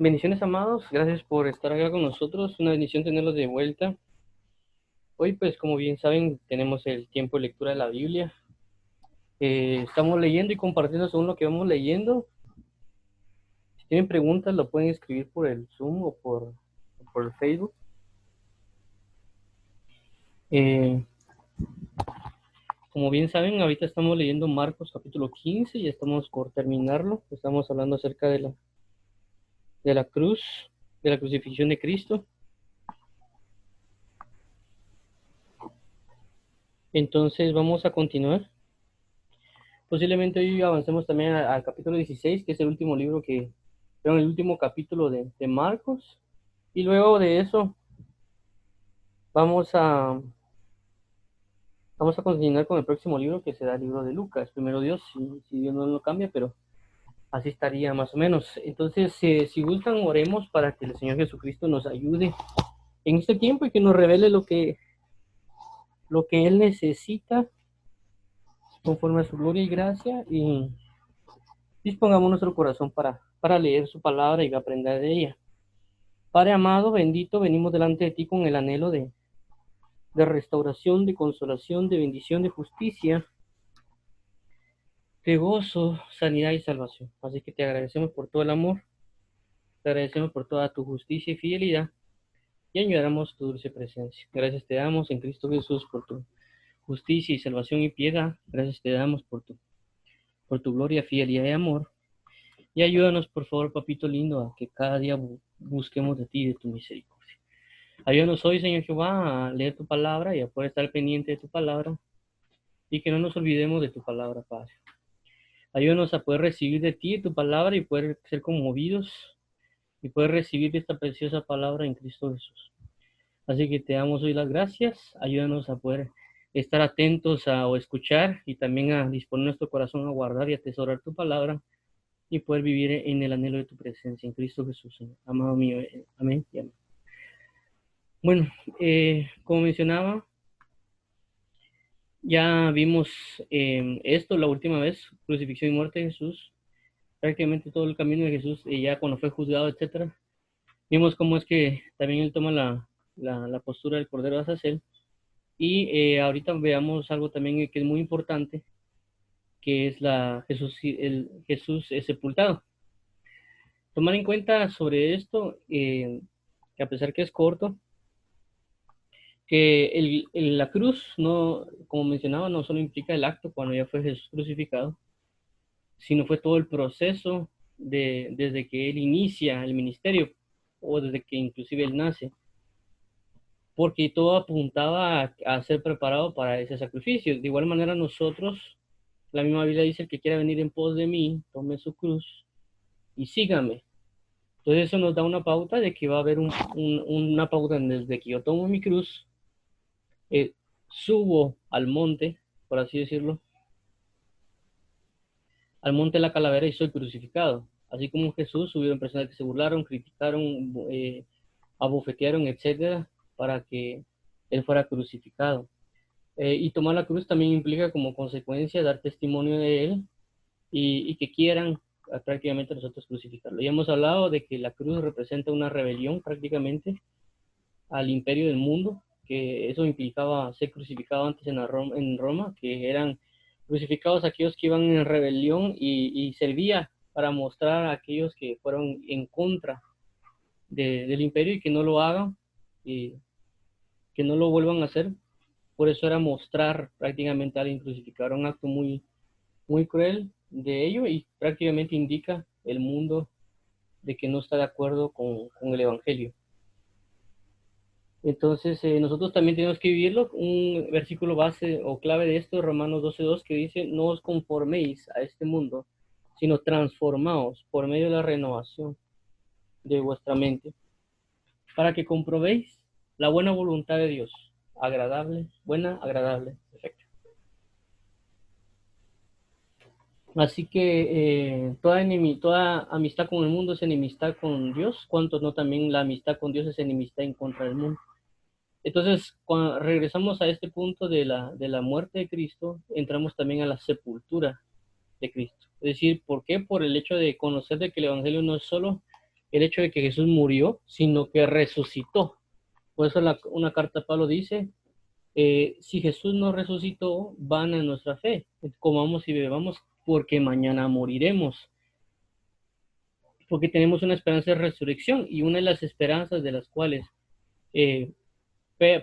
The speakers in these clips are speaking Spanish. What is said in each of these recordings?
Bendiciones, amados. Gracias por estar acá con nosotros. Una bendición tenerlos de vuelta. Hoy, pues, como bien saben, tenemos el tiempo de lectura de la Biblia. Estamos leyendo y compartiendo según lo que vamos leyendo. Si tienen preguntas, lo pueden escribir por el Zoom o por el Facebook. Eh, Como bien saben, ahorita estamos leyendo Marcos capítulo 15 y estamos por terminarlo. Estamos hablando acerca de la cruz, de la crucifixión de Cristo. Entonces, vamos a continuar. Posiblemente hoy avancemos también al capítulo 16, que es el último libro el último capítulo de Marcos. Y luego de eso vamos a, vamos a continuar con el próximo libro, que será el libro de Lucas. Primero Dios, si Dios no lo cambia, pero así estaría más o menos. Entonces, si gustan, oremos para que el Señor Jesucristo nos ayude en este tiempo y que nos revele lo que Él necesita conforme a su gloria y gracia. Y dispongamos nuestro corazón para leer su palabra y aprender de ella. Padre amado, bendito, venimos delante de ti con el anhelo de restauración, de consolación, de bendición, de justicia, de gozo, sanidad y salvación. Así que te agradecemos por todo el amor, te agradecemos por toda tu justicia y fidelidad y añoramos tu dulce presencia. Gracias te damos en Cristo Jesús por tu justicia y salvación y piedad. Gracias te damos por tu gloria, fidelidad y amor. Y ayúdanos, por favor, papito lindo, a que cada día busquemos de ti y de tu misericordia. Ayúdanos hoy, Señor Jehová, a leer tu palabra y a poder estar pendiente de tu palabra y que no nos olvidemos de tu palabra, Padre. Ayúdanos a poder recibir de ti tu palabra y poder ser conmovidos y poder recibir esta preciosa palabra en Cristo Jesús. Así que te damos hoy las gracias. Ayúdanos a poder estar atentos o escuchar y también a disponer nuestro corazón a guardar y atesorar tu palabra y poder vivir en el anhelo de tu presencia en Cristo Jesús, Señor. Amado mío, amén y amén. Bueno, como mencionaba, ya vimos esto la última vez, crucifixión y muerte de Jesús, prácticamente todo el camino de Jesús, ya cuando fue juzgado, etcétera. Vimos cómo es que también él toma la postura del Cordero de Azazel. Y ahorita veamos algo también que es muy importante, que es el Jesús es sepultado. Tomar en cuenta sobre esto, que a pesar que es corto, que la cruz, no, como mencionaba, no solo implica el acto cuando ya fue Jesús crucificado, sino fue todo el proceso desde que él inicia el ministerio o desde que inclusive él nace, porque todo apuntaba a ser preparado para ese sacrificio. De igual manera nosotros, la misma Biblia dice, el que quiera venir en pos de mí, tome su cruz y sígame. Entonces eso nos da una pauta de que va a haber una pauta desde que yo tomo mi cruz, subo al monte, por así decirlo, al monte de la calavera y soy crucificado. Así como Jesús, hubieron personas que se burlaron, criticaron, abofetearon, etcétera, para que él fuera crucificado. Y tomar la cruz también implica como consecuencia dar testimonio de él y que quieran prácticamente nosotros crucificarlo. Ya hemos hablado de que la cruz representa una rebelión prácticamente al imperio del mundo, que eso implicaba ser crucificado antes en Roma, que eran crucificados aquellos que iban en rebelión y servía para mostrar a aquellos que fueron en contra del imperio y que no lo hagan y que no lo vuelvan a hacer. Por eso era mostrar prácticamente a alguien crucificado, un acto muy, muy cruel de ello y prácticamente indica el mundo de que no está de acuerdo con el Evangelio. Entonces, nosotros también tenemos que vivirlo. Un versículo base o clave de esto, Romanos 12:2, que dice, no os conforméis a este mundo, sino transformaos por medio de la renovación de vuestra mente, para que comprobéis la buena voluntad de Dios, agradable, buena, agradable, perfecta. Así que toda amistad con el mundo es enemistad con Dios, cuanto no también la amistad con Dios es enemistad en contra del mundo. Entonces, cuando regresamos a este punto de la muerte de Cristo, entramos también a la sepultura de Cristo. Es decir, ¿por qué? Por el hecho de conocer de que el Evangelio no es solo el hecho de que Jesús murió, sino que resucitó. Por eso una carta de Pablo dice, si Jesús no resucitó, vana es nuestra fe. Comamos y bebamos porque mañana moriremos. Porque tenemos una esperanza de resurrección y una de las esperanzas de las cuales eh,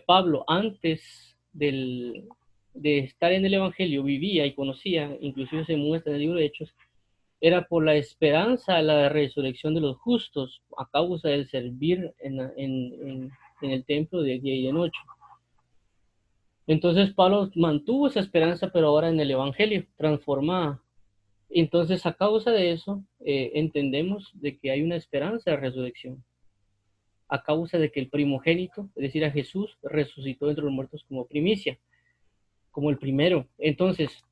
Pablo antes de estar en el Evangelio vivía y conocía, inclusive se muestra en el libro de Hechos, era por la esperanza a la resurrección de los justos a causa del servir en el templo de día y de noche. Entonces Pablo mantuvo esa esperanza, pero ahora en el Evangelio, transformada. Entonces, a causa de eso, entendemos de que hay una esperanza de resurrección, a causa de que el primogénito, es decir, a Jesús, resucitó entre los muertos como primicia, como el primero. Entonces,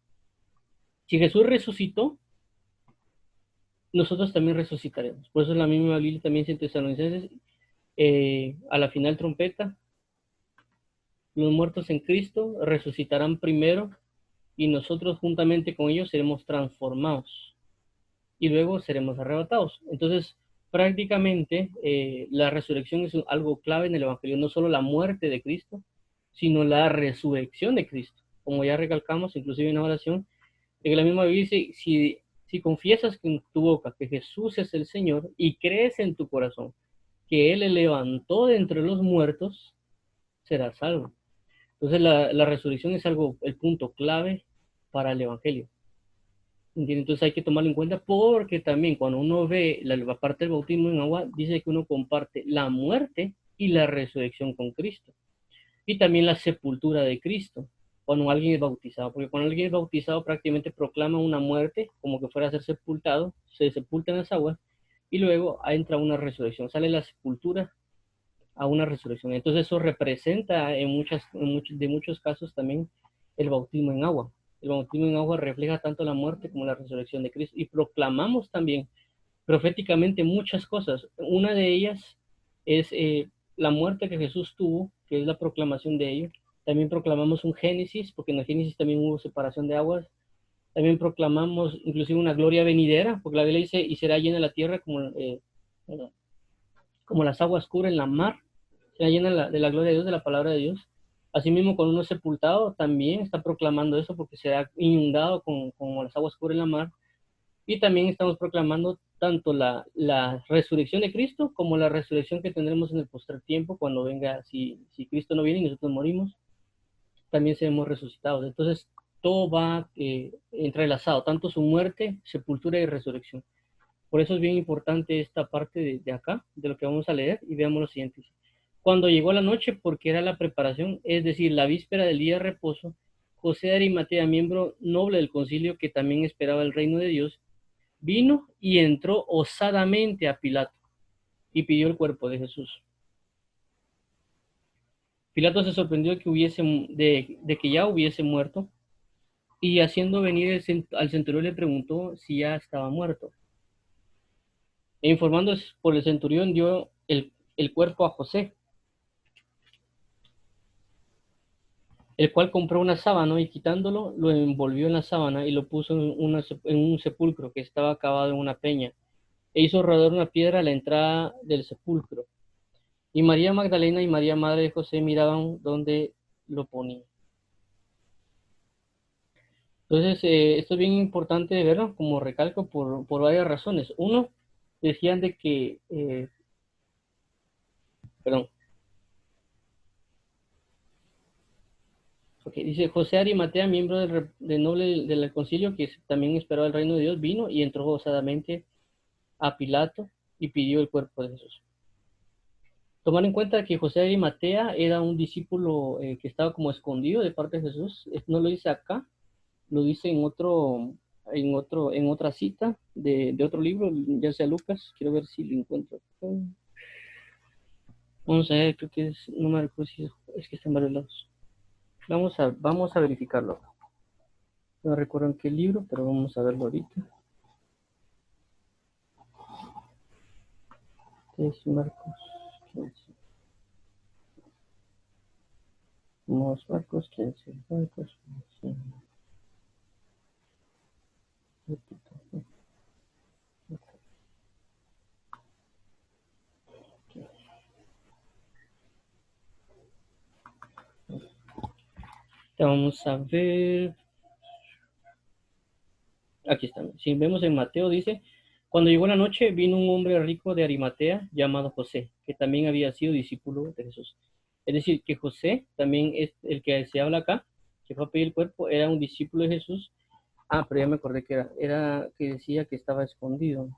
si Jesús resucitó, nosotros también resucitaremos. Por eso la misma Biblia también dice en Tesalonicenses, a la final trompeta, los muertos en Cristo resucitarán primero y nosotros juntamente con ellos seremos transformados y luego seremos arrebatados. Entonces, prácticamente la resurrección es algo clave en el Evangelio, no solo la muerte de Cristo, sino la resurrección de Cristo. Como ya recalcamos, inclusive en la oración, en la misma Biblia dice, si confiesas en tu boca que Jesús es el Señor y crees en tu corazón que Él le levantó de entre los muertos, serás salvo. Entonces la resurrección es algo, el punto clave para el Evangelio. Entonces hay que tomarlo en cuenta porque también cuando uno ve la parte del bautismo en agua, dice que uno comparte la muerte y la resurrección con Cristo. Y también la sepultura de Cristo, cuando alguien es bautizado. Porque cuando alguien es bautizado prácticamente proclama una muerte, como que fuera a ser sepultado, se sepulta en las aguas y luego entra una resurrección. Sale la sepultura a una resurrección. Entonces eso representa de muchos casos también el bautismo en agua. El bautismo en agua refleja tanto la muerte como la resurrección de Cristo y proclamamos también proféticamente muchas cosas. Una de ellas es la muerte que Jesús tuvo, que es la proclamación de ello. También proclamamos un Génesis, porque en el Génesis también hubo separación de aguas. También proclamamos inclusive una gloria venidera, porque la Biblia dice, y será llena la tierra como las aguas cubren la mar, será llena de la gloria de Dios, de la palabra de Dios. Asimismo, cuando uno es sepultado, también está proclamando eso, porque será inundado como las aguas cubren la mar. Y también estamos proclamando tanto la resurrección de Cristo como la resurrección que tendremos en el postrer tiempo, cuando venga, si Cristo no viene y nosotros morimos, también seremos resucitados. Entonces, todo va entrelazado, tanto su muerte, sepultura y resurrección. Por eso es bien importante esta parte de acá, de lo que vamos a leer, y veamos lo siguiente. Cuando llegó la noche, porque era la preparación, es decir, la víspera del día de reposo, José de Arimatea, miembro noble del concilio que también esperaba el reino de Dios, vino y entró osadamente a Pilato y pidió el cuerpo de Jesús. Pilato se sorprendió de que ya hubiese muerto y haciendo venir al centurión le preguntó si ya estaba muerto. E informándose por el centurión dio el cuerpo a José, el cual compró una sábana y quitándolo lo envolvió en la sábana y lo puso en un sepulcro que estaba cavado en una peña e hizo rodar una piedra a la entrada del sepulcro. Y María Magdalena y María, madre de José, miraban dónde lo ponía. Entonces, esto es bien importante de verlo, como recalco, por varias razones. Uno, decían de que, perdón, okay, dice José Arimatea, miembro del noble del concilio, que también esperaba el reino de Dios, vino y entró gozadamente a Pilato y pidió el cuerpo de Jesús. Tomar en cuenta que José Arimatea era un discípulo que estaba como escondido de parte de Jesús. No lo dice acá, lo dice en otra cita de otro libro, ya sea Lucas. Quiero ver si lo encuentro. Vamos a ver, creo que es, no me recuerdo si es que está en varios lados. Vamos a verificarlo. No recuerdo en qué libro, pero vamos a verlo ahorita. Es Marcos 15. Marcos 15. Marcos 15. Vamos a ver. Aquí está. Si vemos en Mateo, dice, cuando llegó la noche, vino un hombre rico de Arimatea llamado José, que también había sido discípulo de Jesús. Es decir, que José, también es el que se habla acá, que fue a pedir el cuerpo, era un discípulo de Jesús. Ah, pero ya me acordé que era que decía que estaba escondido.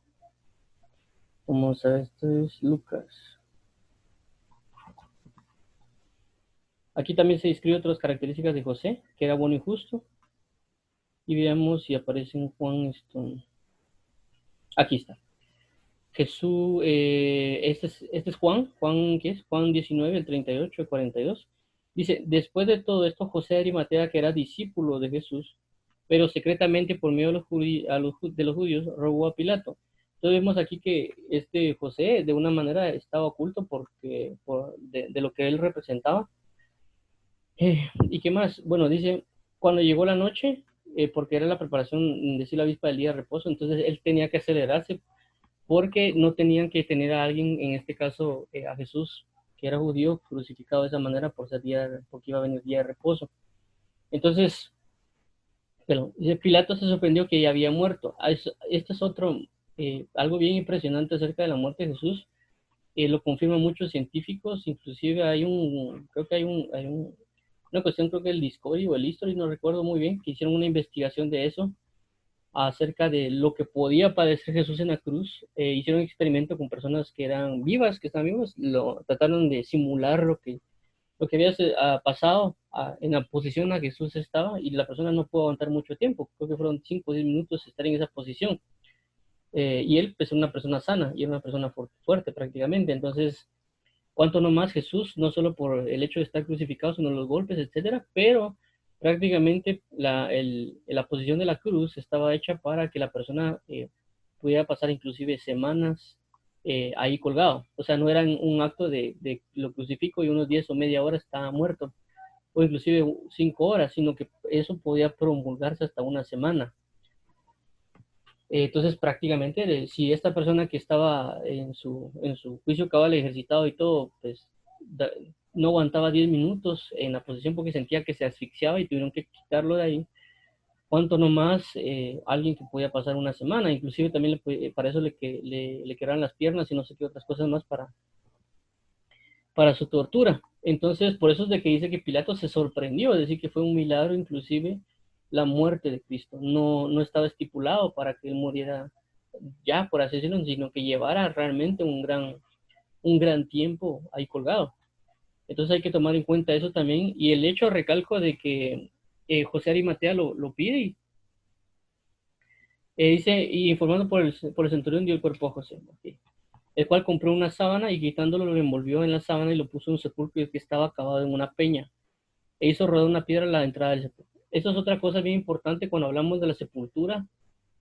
Vamos a ver, esto es Lucas. Aquí también se describe otras características de José, que era bueno y justo. Y veamos si aparece en Juan esto. Aquí está. Jesús, este es Juan, ¿qué es? Juan 19, el 38 y 42. Dice, después de todo esto, José de Arimatea, que era discípulo de Jesús, pero secretamente por medio de los judíos, robó a Pilato. Entonces vemos aquí que este José de una manera estaba oculto de lo que él representaba. ¿Y qué más? Bueno, dice, cuando llegó la noche, porque era la preparación, decir la víspera del día de reposo, entonces él tenía que acelerarse porque no tenían que tener a alguien, en este caso a Jesús, que era judío, crucificado de esa manera porque iba a venir día de reposo. Entonces, pero Pilato se sorprendió que ya había muerto. Este es otro, algo bien impresionante acerca de la muerte de Jesús. Lo confirman muchos científicos, inclusive creo que una cuestión, creo que el Discovery o el History, no recuerdo muy bien, que hicieron una investigación de eso, acerca de lo que podía padecer Jesús en la cruz. Hicieron un experimento con personas que eran vivas, que estaban vivas, trataron de simular lo que había pasado en la posición a que Jesús estaba, y la persona no pudo aguantar mucho tiempo, creo que fueron 5 o 10 minutos estar en esa posición. Y él pues, es una persona sana y era una persona fuerte prácticamente. Entonces, cuanto no más Jesús, no solo por el hecho de estar crucificado, sino los golpes, etcétera, pero prácticamente la posición de la cruz estaba hecha para que la persona pudiera pasar inclusive semanas ahí colgado. O sea, no era un acto de lo crucifico y unos 10 o media hora estaba muerto, o inclusive 5 horas, sino que eso podía promulgarse hasta una semana. Entonces, prácticamente, si esta persona que estaba en su juicio cabal ejercitado y todo, pues no aguantaba 10 minutos en la posición porque sentía que se asfixiaba y tuvieron que quitarlo de ahí, cuánto nomás alguien que podía pasar una semana, inclusive también para eso le quedaron las piernas y no sé qué otras cosas más para su tortura. Entonces, por eso es de que dice que Pilato se sorprendió, es decir, que fue un milagro inclusive la muerte de Cristo. No, no estaba estipulado para que él muriera ya, por así decirlo, sino que llevara realmente un gran tiempo ahí colgado. Entonces hay que tomar en cuenta eso también. Y el hecho, recalco, de que José Arimatea lo pide y dice, y informando por el centurión dio el cuerpo a José. Okay. El cual compró una sábana y quitándolo lo envolvió en la sábana y lo puso en un sepulcro que estaba acabado en una peña. E hizo rodar una piedra a la entrada del sepulcro. Eso es otra cosa bien importante cuando hablamos de la sepultura.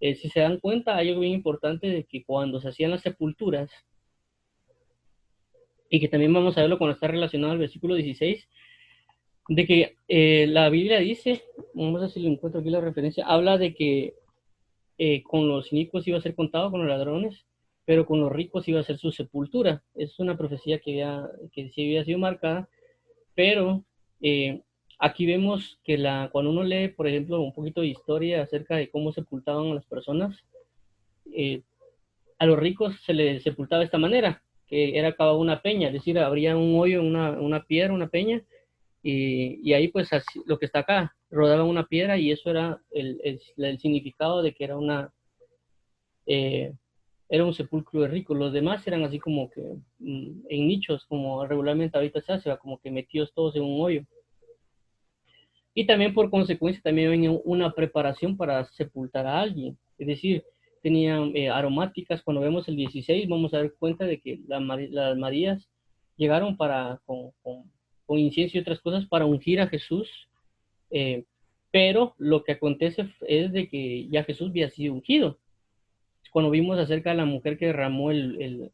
Si se dan cuenta, hay algo bien importante de que cuando se hacían las sepulturas, y que también vamos a verlo cuando está relacionado al versículo 16, de que la Biblia dice, vamos a ver si lo encuentro aquí la referencia, habla de que con los inicuos iba a ser contado, con los ladrones, pero con los ricos iba a ser su sepultura. Es una profecía que sí había sido marcada, pero aquí vemos que cuando uno lee, por ejemplo, un poquito de historia acerca de cómo sepultaban a las personas, eh, a los ricos se les sepultaba de esta manera, que era cavado una peña, es decir, habría un hoyo, una piedra, una peña, y ahí pues así, lo que está acá, rodaban una piedra y eso era el significado de que eh, era un sepulcro de ricos. Los demás eran así como que en nichos, como regularmente ahorita se hace, como que metidos todos en un hoyo. Y también por consecuencia también venía una preparación para sepultar a alguien. Es decir, tenían aromáticas. Cuando vemos el 16 vamos a dar cuenta de que las Marías llegaron con incienso y otras cosas para ungir a Jesús. eh, pero lo que acontece es de que ya Jesús había sido ungido. Cuando vimos acerca de la mujer que derramó el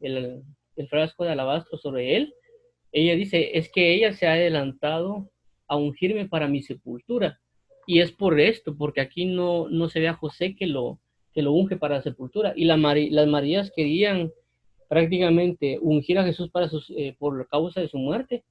frasco de alabastro sobre él, ella dice, es que ella se ha adelantado a ungirme para mi sepultura. Y es por esto, porque aquí no se ve a José que lo unge para la sepultura. Y las Marías querían prácticamente ungir a Jesús por causa de su muerte.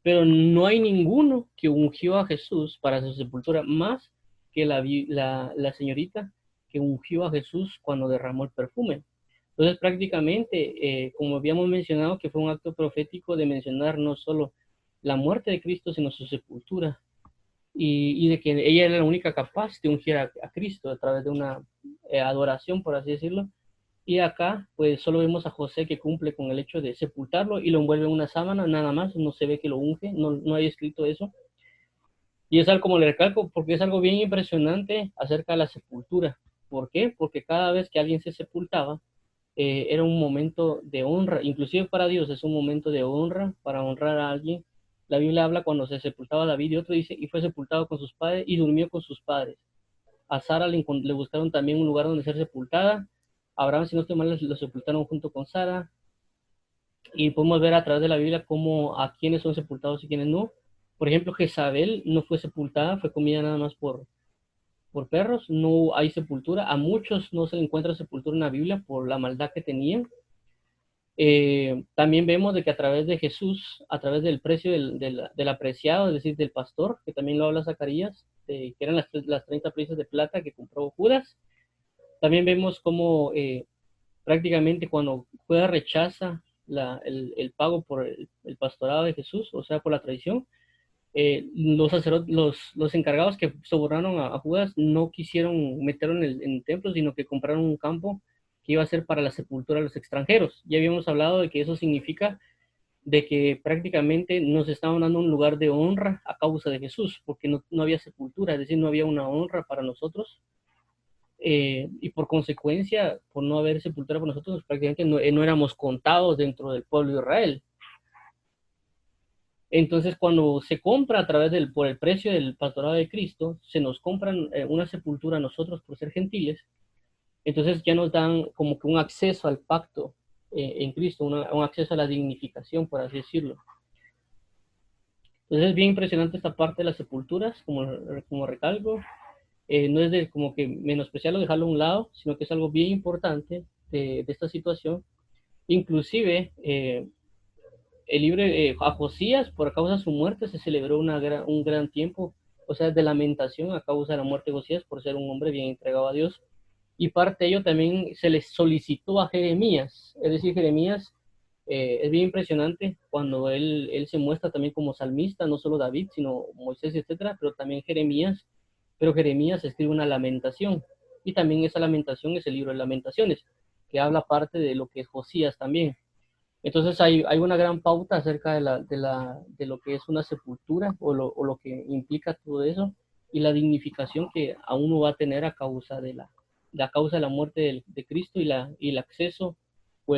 pero no hay ninguno que ungió a Jesús para su sepultura más que la señorita que ungió a Jesús cuando derramó el perfume. Entonces, prácticamente, como habíamos mencionado, que fue un acto profético de mencionar no solo la muerte de Cristo, sino su sepultura, y de que ella era la única capaz de ungir a Cristo a través de una adoración, por así decirlo. Y acá, pues solo vemos a José que cumple con el hecho de sepultarlo y lo envuelve en una sábana, nada más, no se ve que lo unge, no hay escrito eso. Y es algo como le recalco, porque es algo bien impresionante acerca de la sepultura. ¿Por qué? Porque cada vez que alguien se sepultaba, era un momento de honra, inclusive para Dios es un momento de honra, para honrar a alguien. La Biblia habla cuando se sepultaba David y otro dice, y fue sepultado con sus padres y durmió con sus padres. A Sara le buscaron también un lugar donde ser sepultada. A Abraham, si no estoy mal, lo sepultaron junto con Sara. Y podemos ver a través de la Biblia cómo a quienes son sepultados y quienes no. Por ejemplo, Jezabel no fue sepultada, fue comida nada más por perros. No hay sepultura. A muchos no se le encuentra sepultura en la Biblia por la maldad que tenían. También vemos de que a través de Jesús, a través del precio del apreciado, es decir, del pastor, que también lo habla Zacarías, que eran las 30 piezas de plata que compró Judas, también vemos cómo prácticamente cuando Judas rechaza el pago por el pastorado de Jesús, o sea, por la traición, los sacerdotes, los encargados que sobornaron a Judas no quisieron meterlo en el templo, sino que compraron un campo que iba a ser para la sepultura de los extranjeros. Ya habíamos hablado de que eso significa de que prácticamente nos estaban dando un lugar de honra a causa de Jesús, porque no había sepultura, es decir, no había una honra para nosotros, y por consecuencia, por no haber sepultura para nosotros, prácticamente no éramos contados dentro del pueblo de Israel. Entonces, cuando se compra a través por el precio del pastorado de Cristo, se nos compran una sepultura a nosotros por ser gentiles, entonces ya nos dan como que un acceso al pacto en Cristo, un acceso a la dignificación, por así decirlo. Entonces es bien impresionante esta parte de las sepulturas, como recalco. No es de como que menospreciarlo, dejarlo a un lado, sino que es algo bien importante de esta situación. Inclusive, el libro a Josías, por causa de su muerte, se celebró un gran tiempo, o sea, de lamentación a causa de la muerte de Josías, por ser un hombre bien entregado a Dios. Y parte de ello también se le solicitó a Jeremías, es decir, Jeremías es bien impresionante cuando él se muestra también como salmista, no solo David, sino Moisés, etcétera, pero también Jeremías. Pero Jeremías escribe una lamentación, y también esa lamentación es el libro de Lamentaciones, que habla parte de lo que es Josías también. Entonces hay una gran pauta acerca de lo que es una sepultura o lo que implica todo eso y la dignificación que a uno va a tener a causa la causa de la muerte de Cristo y el acceso o,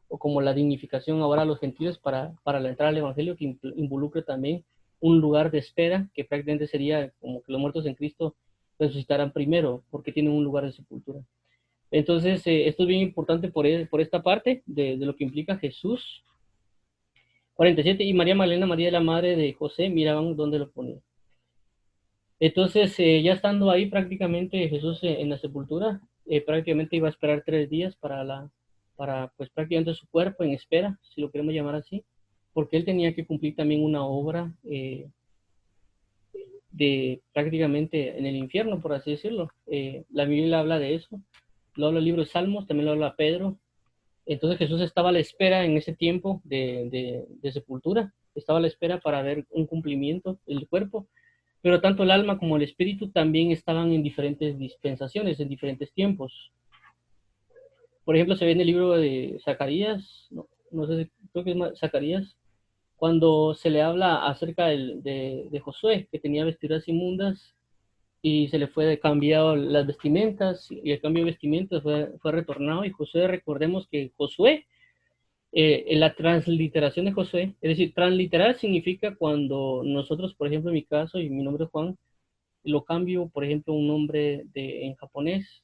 o como la dignificación ahora a los gentiles para la entrada al Evangelio que involucre también un lugar de espera que prácticamente sería como que los muertos en Cristo resucitarán primero porque tienen un lugar de sepultura. Entonces, esto es bien importante por esta parte de lo que implica Jesús. 47, y María Magdalena, María la madre de José, miraban dónde lo ponía. Entonces, ya estando ahí prácticamente Jesús en la sepultura, prácticamente iba a esperar 3 días para pues prácticamente su cuerpo en espera, si lo queremos llamar así, porque él tenía que cumplir también una obra de prácticamente en el infierno, por así decirlo. La Biblia habla de eso, lo habla el libro de Salmos, también lo habla Pedro. Entonces Jesús estaba a la espera en ese tiempo de sepultura, estaba a la espera para ver un cumplimiento del cuerpo, pero tanto el alma como el espíritu también estaban en diferentes dispensaciones, en diferentes tiempos. Por ejemplo, se ve en el libro de Zacarías, no sé, creo que es Zacarías, cuando se le habla acerca de Josué, que tenía vestiduras inmundas y se le fue cambiado las vestimentas y el cambio de vestimentas fue retornado y Josué, recordemos que Josué en la transliteración de Josué, es decir, transliterar significa cuando nosotros, por ejemplo, en mi caso, y mi nombre es Juan, lo cambio, por ejemplo, un nombre en japonés,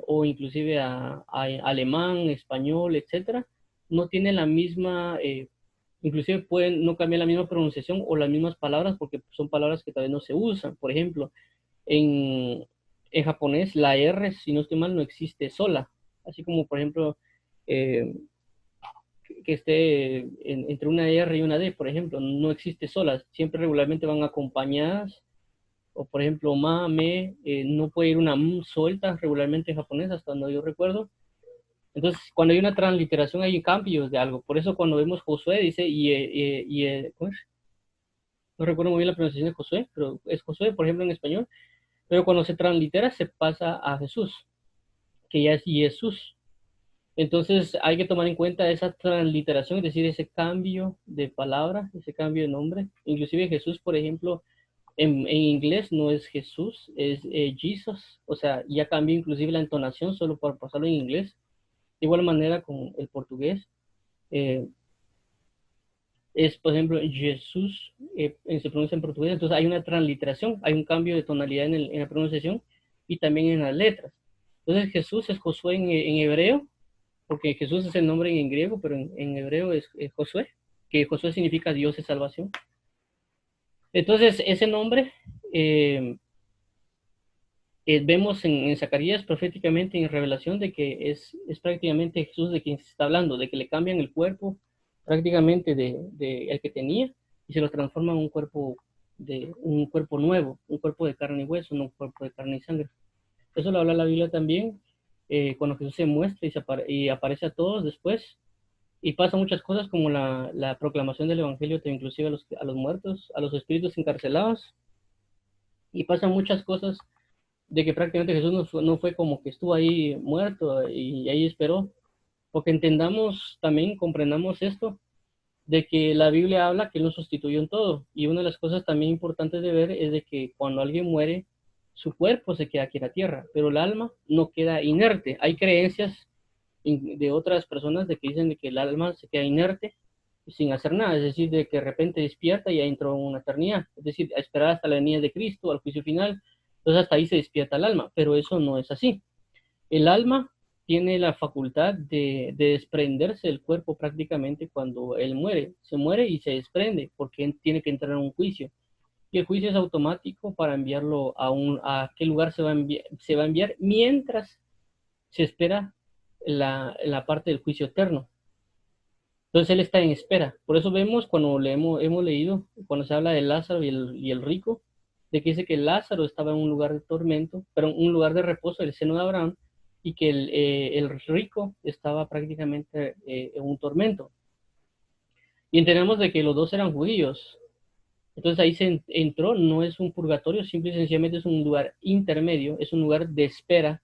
o inclusive a alemán, español, etcétera, no tiene la misma, inclusive pueden no cambiar la misma pronunciación o las mismas palabras porque son palabras que tal vez no se usan. Por ejemplo, en, en japonés la R, si no estoy mal, no existe sola, así como por ejemplo, eh, que esté entre una R y una D, por ejemplo, no existe solas, siempre regularmente van acompañadas, o por ejemplo, ma, me, no puede ir una m suelta regularmente en japonés, hasta donde yo recuerdo. Entonces, cuando hay una transliteración hay cambios de algo, por eso cuando vemos Josué dice, ¿cómo es? No recuerdo muy bien la pronunciación de Josué, pero es Josué, por ejemplo, en español, pero cuando se translitera se pasa a Jesús, que ya es Jesús. Entonces hay que tomar en cuenta esa transliteración, es decir, ese cambio de palabra, ese cambio de nombre. Inclusive Jesús, por ejemplo, en inglés no es Jesús, es Jesus, o sea, ya cambió inclusive la entonación solo por pasarlo en inglés. De igual manera con el portugués, eh, es, por ejemplo, Jesús, se pronuncia en portugués, entonces hay una transliteración, hay un cambio de tonalidad en la pronunciación y también en las letras. Entonces Jesús es Josué en hebreo, porque Jesús es el nombre en griego, pero en hebreo es Josué, que Josué significa Dios es salvación. Entonces, ese nombre eh, vemos en Zacarías proféticamente en revelación de que es prácticamente Jesús de quien se está hablando, de que le cambian el cuerpo prácticamente de el que tenía y se lo transforman en un cuerpo nuevo, un cuerpo de carne y hueso, no un cuerpo de carne y sangre. Eso lo habla la Biblia también, cuando Jesús se muestra y aparece a todos después. Y pasa muchas cosas como la proclamación del Evangelio, inclusive a los muertos, a los espíritus encarcelados. Y pasan muchas cosas de que prácticamente Jesús no fue como que estuvo ahí muerto y ahí esperó. Porque entendamos también, comprendamos esto, de que la Biblia habla que Él nos sustituyó en todo. Y una de las cosas también importantes de ver es de que cuando alguien muere, su cuerpo se queda aquí en la tierra, pero el alma no queda inerte. Hay creencias de otras personas de que dicen de que el alma se queda inerte sin hacer nada, es decir, de que de repente despierta y ya entró en una eternidad, es decir, a esperar hasta la venida de Cristo, al juicio final, entonces hasta ahí se despierta el alma, pero eso no es así. El alma tiene la facultad de desprenderse del cuerpo prácticamente cuando él muere, se muere y se desprende porque él tiene que entrar en un juicio. Y el juicio es automático para enviarlo a qué lugar se va a enviar mientras se espera la parte del juicio eterno. Entonces él está en espera. Por eso vemos cuando hemos leído, cuando se habla de Lázaro y el rico, de que dice que Lázaro estaba en un lugar de tormento, pero en un lugar de reposo, el seno de Abraham, y que el rico estaba prácticamente en un tormento. Y entendemos de que los dos eran judíos. Entonces ahí se entró, no es un purgatorio, simple y sencillamente es un lugar intermedio, es un lugar de espera,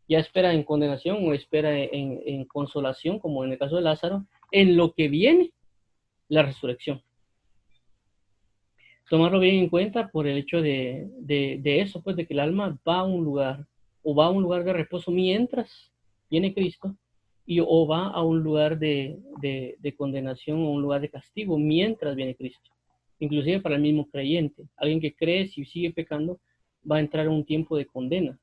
ya espera en condenación o espera en consolación, como en el caso de Lázaro, en lo que viene la resurrección. Tomarlo bien en cuenta por el hecho de eso, pues de que el alma va a un lugar, o va a un lugar de reposo mientras viene Cristo, o va a un lugar de condenación o un lugar de castigo mientras viene Cristo. Inclusive para el mismo creyente. Alguien que cree, si sigue pecando, va a entrar en un tiempo de condena.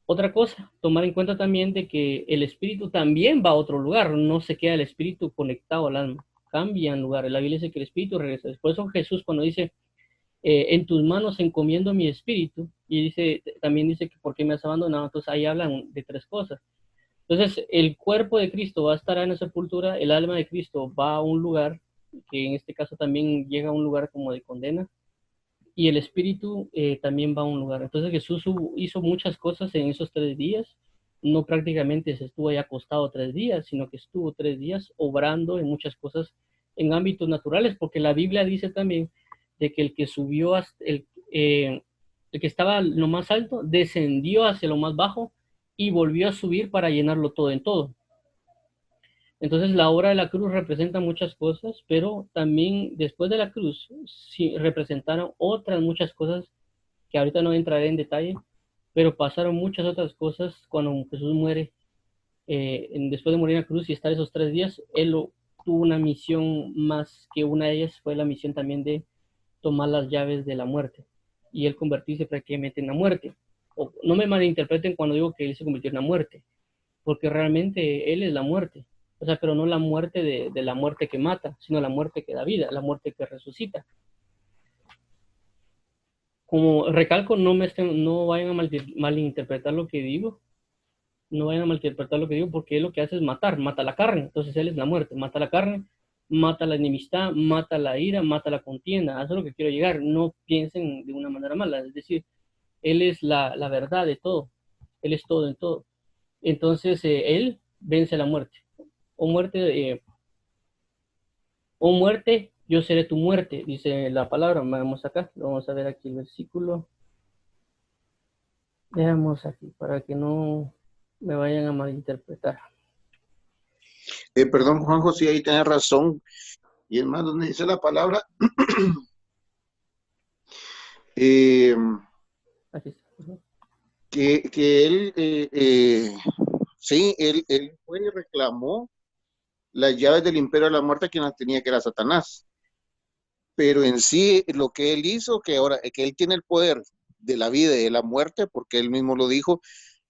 Otra cosa, tomar en cuenta también de que el espíritu también va a otro lugar, no se queda el espíritu conectado al alma, cambian lugar. La Biblia dice que el espíritu regresa. Por eso Jesús cuando dice, en tus manos encomiendo mi espíritu, y dice, también dice que por qué me has abandonado, entonces ahí hablan de tres cosas. Entonces el cuerpo de Cristo va a estar en la sepultura, el alma de Cristo va a un lugar, que en este caso también llega a un lugar como de condena, y el espíritu también va a un lugar. Entonces Jesús hizo muchas cosas en esos 3 días, no prácticamente se estuvo ahí acostado 3 días, sino que estuvo 3 días obrando en muchas cosas en ámbitos naturales, porque la Biblia dice también de que el que subió hasta el que estaba lo más alto, descendió hacia lo más bajo y volvió a subir para llenarlo todo en todo. Entonces la obra de la cruz representa muchas cosas, pero también después de la cruz sí, representaron otras muchas cosas que ahorita no entraré en detalle, pero pasaron muchas otras cosas cuando Jesús muere. Después de morir en la cruz y estar esos 3 días, tuvo una misión más que una de ellas fue la misión también de tomar las llaves de la muerte y él convertirse prácticamente en la muerte. No me malinterpreten cuando digo que él se convirtió en la muerte, porque realmente él es la muerte. O sea, pero no la muerte de la muerte que mata, sino la muerte que da vida, la muerte que resucita. Como recalco, no vayan a malinterpretar lo que digo, no vayan a malinterpretar lo que digo, porque él lo que hace es matar, mata la carne. Entonces él es la muerte, mata la carne, mata la enemistad, mata la ira, mata la contienda. A eso es lo que quiero llegar. No piensen de una manera mala. Es decir, él es la verdad de todo. Él es todo en todo. Entonces él vence la muerte. Eh, o muerte, yo seré tu muerte, dice la palabra. Vamos acá, vamos a ver aquí el versículo. Veamos aquí, para que no me vayan a malinterpretar. Perdón, Juanjo, sí, ahí tenés razón. Y es más, donde dice la palabra, eh, Aquí está. que él, sí, él fue y reclamó las llaves del imperio de la muerte, quien las tenía, que era Satanás. Pero en sí, lo que él hizo, que ahora, que él tiene el poder de la vida y de la muerte, porque él mismo lo dijo,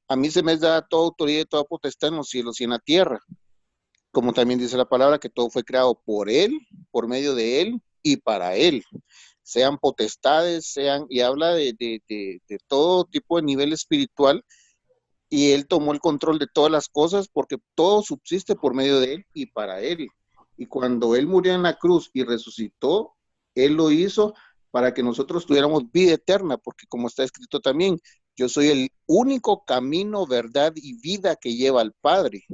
a mí se me da toda autoridad y toda potestad en los cielos y en la tierra. Como también dice la palabra, que todo fue creado por él, por medio de él y para él. Sean potestades, sean, y habla de todo tipo de nivel espiritual, y él tomó el control de todas las cosas porque todo subsiste por medio de él y para él. Y cuando él murió en la cruz y resucitó, él lo hizo para que nosotros tuviéramos vida eterna, porque como está escrito también, yo soy el único camino, verdad y vida que lleva al Padre.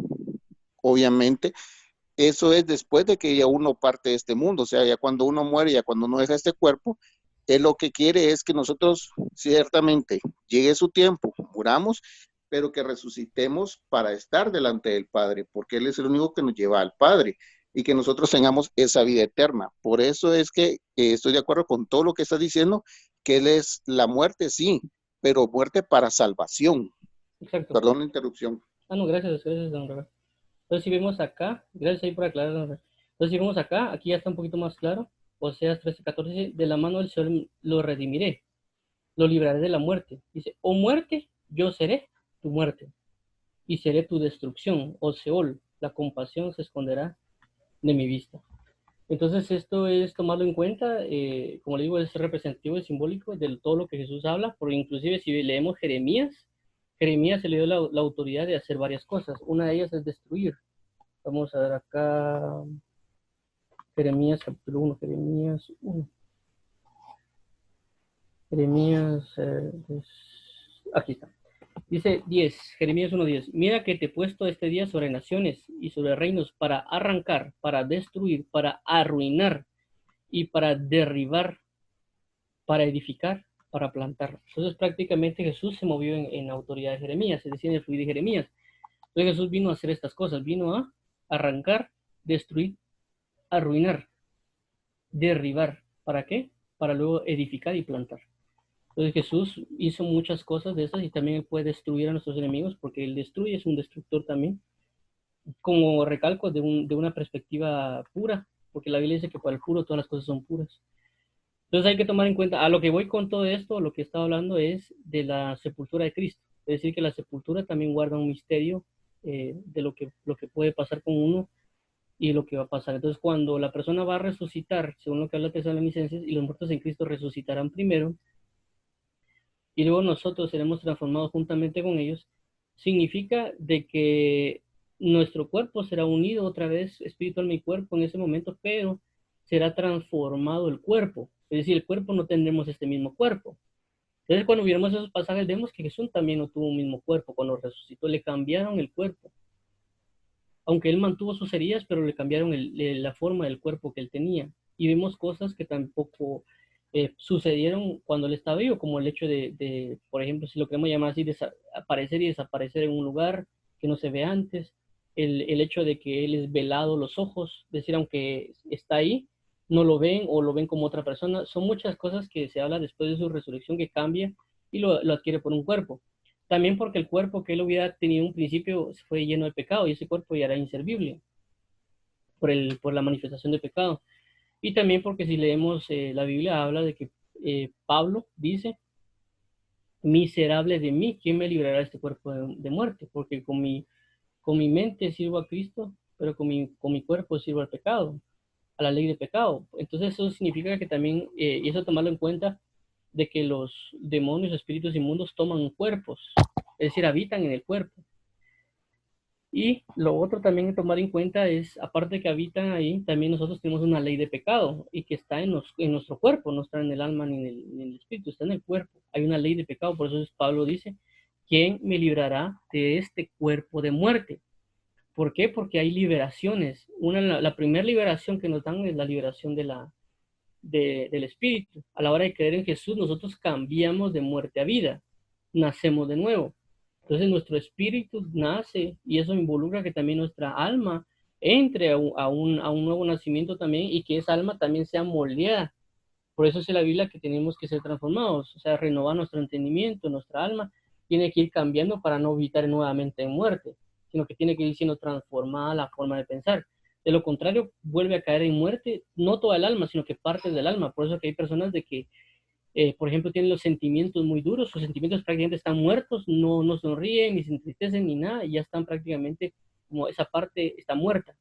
Obviamente, eso es después de que ya uno parte de este mundo, o sea, ya cuando uno muere, ya cuando uno deja este cuerpo, él lo que quiere es que nosotros ciertamente llegue su tiempo, muramos, pero que resucitemos para estar delante del Padre, porque Él es el único que nos lleva al Padre y que nosotros tengamos esa vida eterna. Por eso es que estoy de acuerdo con todo lo que estás diciendo, que Él es la muerte, sí, pero muerte para salvación. Exacto. Perdón la interrupción. Ah, no, gracias, gracias, don Robert. Entonces, si vemos acá, gracias ahí por aclarar, don Robert. Entonces, si vemos acá, aquí ya está un poquito más claro. Oseas 13:14, de la mano del Señor lo redimiré, lo libraré de la muerte. Dice, o muerte, yo seré tu muerte, y seré tu destrucción, o Seol, la compasión se esconderá de mi vista. Entonces, esto es tomarlo en cuenta, como le digo, es representativo y simbólico de todo lo que Jesús habla, porque inclusive si leemos Jeremías, Jeremías se le dio la autoridad de hacer varias cosas. Una de ellas es destruir. Vamos a ver acá, Jeremías capítulo 1, Jeremías 1. Jeremías, aquí está. Dice 10, Jeremías 1:10. Mira que te he puesto este día sobre naciones y sobre reinos para arrancar, para destruir, para arruinar y para derribar, para edificar, para plantar. Entonces prácticamente Jesús se movió en la autoridad de Jeremías, es decir, en el fluir de Jeremías. Entonces Jesús vino a hacer estas cosas, vino a arrancar, destruir, arruinar, derribar. ¿Para qué? Para luego edificar y plantar. Entonces Jesús hizo muchas cosas de esas y también puede destruir a nuestros enemigos porque él destruye, es un destructor también. Como recalco de una perspectiva pura, porque la Biblia dice que para el puro todas las cosas son puras. Entonces hay que tomar en cuenta, a lo que voy con todo esto, lo que estaba hablando es de la sepultura de Cristo. Es decir, que la sepultura también guarda un misterio de lo que puede pasar con uno y lo que va a pasar. Entonces, cuando la persona va a resucitar, según lo que habla Tesalonicenses, y los muertos en Cristo resucitarán primero, y luego nosotros seremos transformados juntamente con ellos, significa de que nuestro cuerpo será unido otra vez, espíritu, alma y cuerpo en ese momento, pero será transformado el cuerpo. Es decir, el cuerpo no tendremos este mismo cuerpo. Entonces, cuando viéramos esos pasajes, vemos que Jesús también no tuvo un mismo cuerpo. Cuando resucitó, le cambiaron el cuerpo. Aunque él mantuvo sus heridas, pero le cambiaron la forma del cuerpo que él tenía. Y vemos cosas que tampoco sucedieron cuando él estaba vivo, como el hecho por ejemplo, si lo queremos llamar así, aparecer y desaparecer en un lugar que no se ve antes, el hecho de que él es velado los ojos, es decir, aunque está ahí, no lo ven o lo ven como otra persona. Son muchas cosas que se habla después de su resurrección que cambia y lo adquiere por un cuerpo. También porque el cuerpo que él hubiera tenido en un principio fue lleno de pecado y ese cuerpo ya era inservible por la manifestación de pecado. Y también porque si leemos la Biblia habla de que Pablo dice, miserable de mí, ¿quién me librará de este cuerpo de muerte? Porque con mi mente sirvo a Cristo, pero con mi cuerpo sirvo al pecado, a la ley de pecado. Entonces eso significa que también, y eso tomarlo en cuenta, de que los demonios, espíritus inmundos toman cuerpos, es decir, habitan en el cuerpo. Y lo otro también que tomar en cuenta es, aparte de que habitan ahí, también nosotros tenemos una ley de pecado y que está en nuestro cuerpo, no está en el alma ni en el espíritu, está en el cuerpo. Hay una ley de pecado, por eso Pablo dice, ¿quién me librará de este cuerpo de muerte? ¿Por qué? Porque hay liberaciones. La primera liberación que nos dan es la liberación del espíritu. A la hora de creer en Jesús, nosotros cambiamos de muerte a vida, nacemos de nuevo. Entonces nuestro espíritu nace y eso involucra que también nuestra alma entre a un nuevo nacimiento también y que esa alma también sea moldeada. Por eso es en la Biblia que tenemos que ser transformados, o sea, renovar nuestro entendimiento, nuestra alma tiene que ir cambiando para no habitar nuevamente en muerte, sino que tiene que ir siendo transformada la forma de pensar. De lo contrario, vuelve a caer en muerte, no toda el alma, sino que parte del alma. Por eso que hay personas de que, por ejemplo, tienen los sentimientos muy duros, sus sentimientos prácticamente están muertos, no sonríen, ni se entristecen, ni nada, y ya están prácticamente como esa parte está muerta.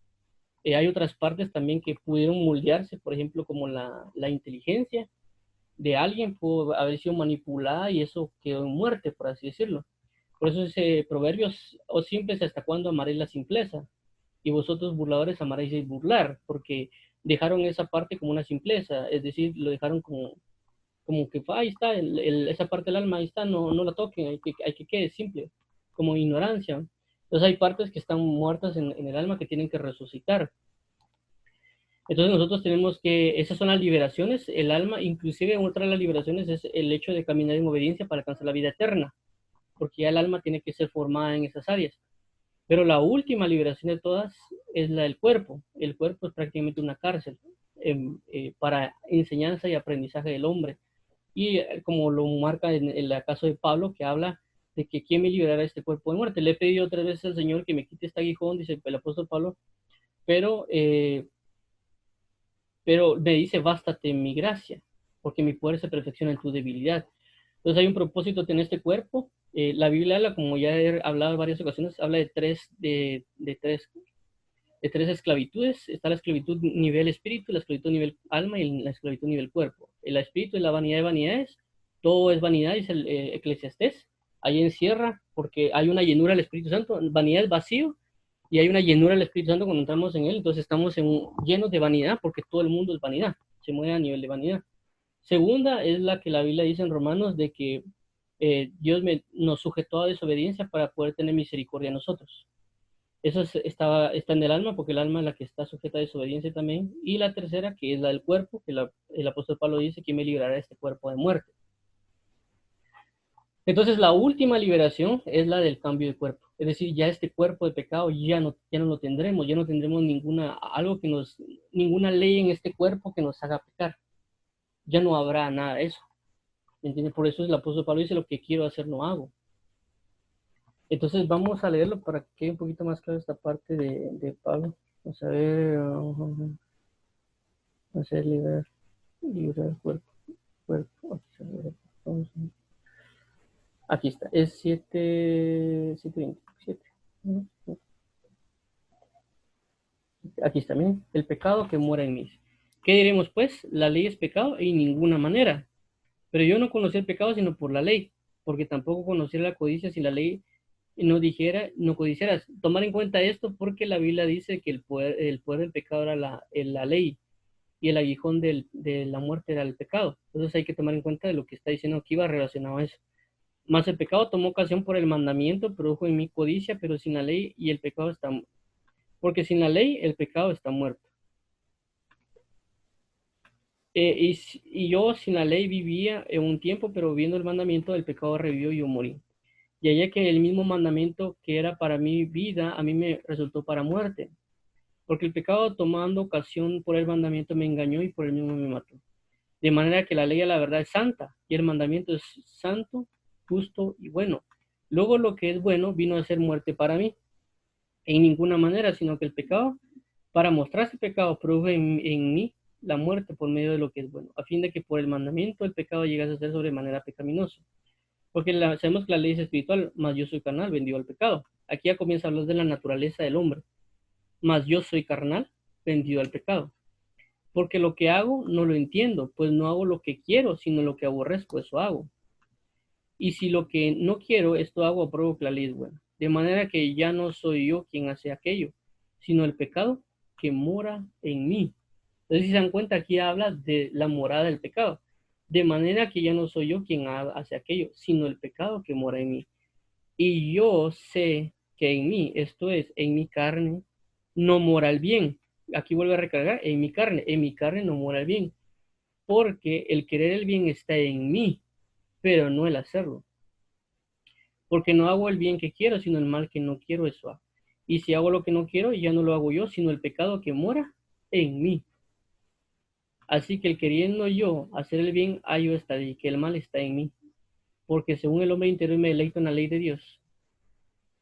Hay otras partes también que pudieron moldearse, por ejemplo, como la inteligencia de alguien pudo haber sido manipulada y eso quedó en muerte, por así decirlo. Por eso ese proverbio, o simples hasta cuándo amaréis la simpleza, y vosotros burladores amaréis el burlar, porque dejaron esa parte como una simpleza, es decir, lo dejaron como que ahí está, esa parte del alma, ahí está, no la toquen, hay que quede simple, como ignorancia. Entonces hay partes que están muertas en el alma que tienen que resucitar. Entonces nosotros tenemos que, esas son las liberaciones, el alma, inclusive otra de las liberaciones es el hecho de caminar en obediencia para alcanzar la vida eterna, porque ya el alma tiene que ser formada en esas áreas. Pero la última liberación de todas es la del cuerpo. El cuerpo es prácticamente una cárcel para enseñanza y aprendizaje del hombre. Y como lo marca en el caso de Pablo, que habla de que quién me liberará de este cuerpo de muerte. Le he pedido 3 veces al Señor que me quite este aguijón, dice el apóstol Pablo, pero me dice, bástate en mi gracia, porque mi poder se perfecciona en tu debilidad. Entonces hay un propósito en este cuerpo. La Biblia habla, como ya he hablado en varias ocasiones, habla de tres esclavitudes. Está la esclavitud nivel espíritu, la esclavitud nivel alma y la esclavitud nivel cuerpo. El espíritu es la vanidad de vanidades, todo es vanidad, dice el Eclesiastés. Ahí encierra, porque hay una llenura del Espíritu Santo, vanidad es vacío, y hay una llenura del Espíritu Santo cuando entramos en él, entonces estamos llenos de vanidad, porque todo el mundo es vanidad, se mueve a nivel de vanidad. Segunda es la que la Biblia dice en Romanos, de que Dios nos sujetó a desobediencia para poder tener misericordia a nosotros. Eso está en el alma, porque el alma es la que está sujeta a desobediencia también. Y la tercera, que es la del cuerpo, que el apóstol Pablo dice, ¿quién me librará de este cuerpo de muerte? Entonces, la última liberación es la del cambio de cuerpo. Es decir, ya este cuerpo de pecado ya no lo tendremos, ya no tendremos ninguna ley en este cuerpo que nos haga pecar. Ya no habrá nada de eso. ¿Me entiendes? Por eso el apóstol Pablo dice, lo que quiero hacer no hago. Entonces, vamos a leerlo para que quede un poquito más claro esta parte de Pablo. Vamos a ver, vamos a ver, liberar cuerpo. Aquí está, es 7:27. Aquí está, miren, el pecado que mora en mí. ¿Qué diremos pues? La ley es pecado en ninguna manera. Pero yo no conocí el pecado sino por la ley, porque tampoco conocí la codicia si la ley no dijera, no codiciarás. Tomar en cuenta esto porque la Biblia dice que el poder del pecado era la ley y el aguijón de la muerte era el pecado. Entonces hay que tomar en cuenta de lo que está diciendo aquí va relacionado a eso. Más el pecado tomó ocasión por el mandamiento, produjo en mí codicia, pero sin la ley y el pecado está, porque sin la ley el pecado está muerto. Y yo sin la ley vivía en un tiempo, pero viendo el mandamiento del pecado revivió y yo morí. Y allá que el mismo mandamiento que era para mi vida, a mí me resultó para muerte. Porque el pecado tomando ocasión por el mandamiento me engañó y por el mismo me mató. De manera que la ley de la verdad es santa y el mandamiento es santo, justo y bueno. Luego lo que es bueno vino a ser muerte para mí. En ninguna manera, sino que el pecado, para mostrarse pecado, produjo en mí la muerte por medio de lo que es bueno, a fin de que por el mandamiento el pecado llegase a ser sobremanera pecaminoso. Porque sabemos que la ley es espiritual, mas yo soy carnal, vendido al pecado. Aquí ya comienza a hablar de la naturaleza del hombre. Mas yo soy carnal, vendido al pecado. Porque lo que hago no lo entiendo, pues no hago lo que quiero, sino lo que aborrezco, eso hago. Y si lo que no quiero, esto hago, apruebo que la ley es buena. de manera que ya no soy yo quien hace aquello, sino el pecado que mora en mí. Entonces, si se dan cuenta, aquí habla de la morada del pecado. De manera que ya no soy yo quien hace aquello, sino el pecado que mora en mí. Y yo sé que en mí, esto es, en mi carne, no mora el bien. Aquí vuelve a recargar, en mi carne no mora el bien, porque el querer el bien está en mí, pero no el hacerlo. Porque no hago el bien que quiero, sino el mal que no quiero, eso hago. Y si hago lo que no quiero, ya no lo hago yo, sino el pecado que mora en mí. Así que el queriendo yo hacer el bien, hallo esta ley, que el mal está en mí. Porque según el hombre interior me deleito en la ley de Dios,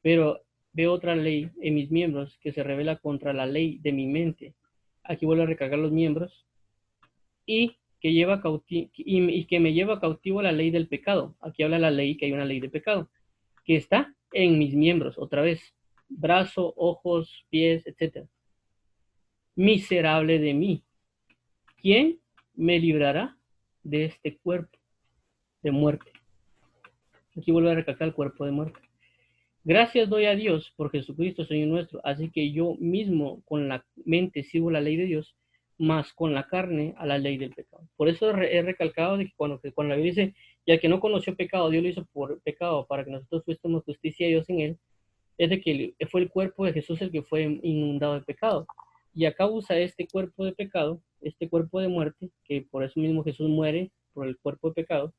pero veo otra ley en mis miembros que se revela contra la ley de mi mente. Aquí vuelvo a recargar los miembros y que me lleva cautivo la ley del pecado. Aquí habla la ley, que hay una ley de pecado, que está en mis miembros, otra vez, brazo, ojos, pies, etcétera. Miserable de mí, ¿quién me librará de este cuerpo de muerte? Aquí vuelvo a recalcar el cuerpo de muerte. Gracias doy a Dios por Jesucristo, Señor nuestro. Así que yo mismo con la mente sirvo la ley de Dios, más con la carne a la ley del pecado. Por eso he recalcado de que cuando la Biblia dice, y al que no conoció pecado, Dios lo hizo por pecado, para que nosotros fuésemos justicia de Dios en él, es de que fue el cuerpo de Jesús el que fue inundado de pecado. Y a causa de este cuerpo de pecado, este cuerpo de muerte, que por eso mismo Jesús muere por el cuerpo de pecado,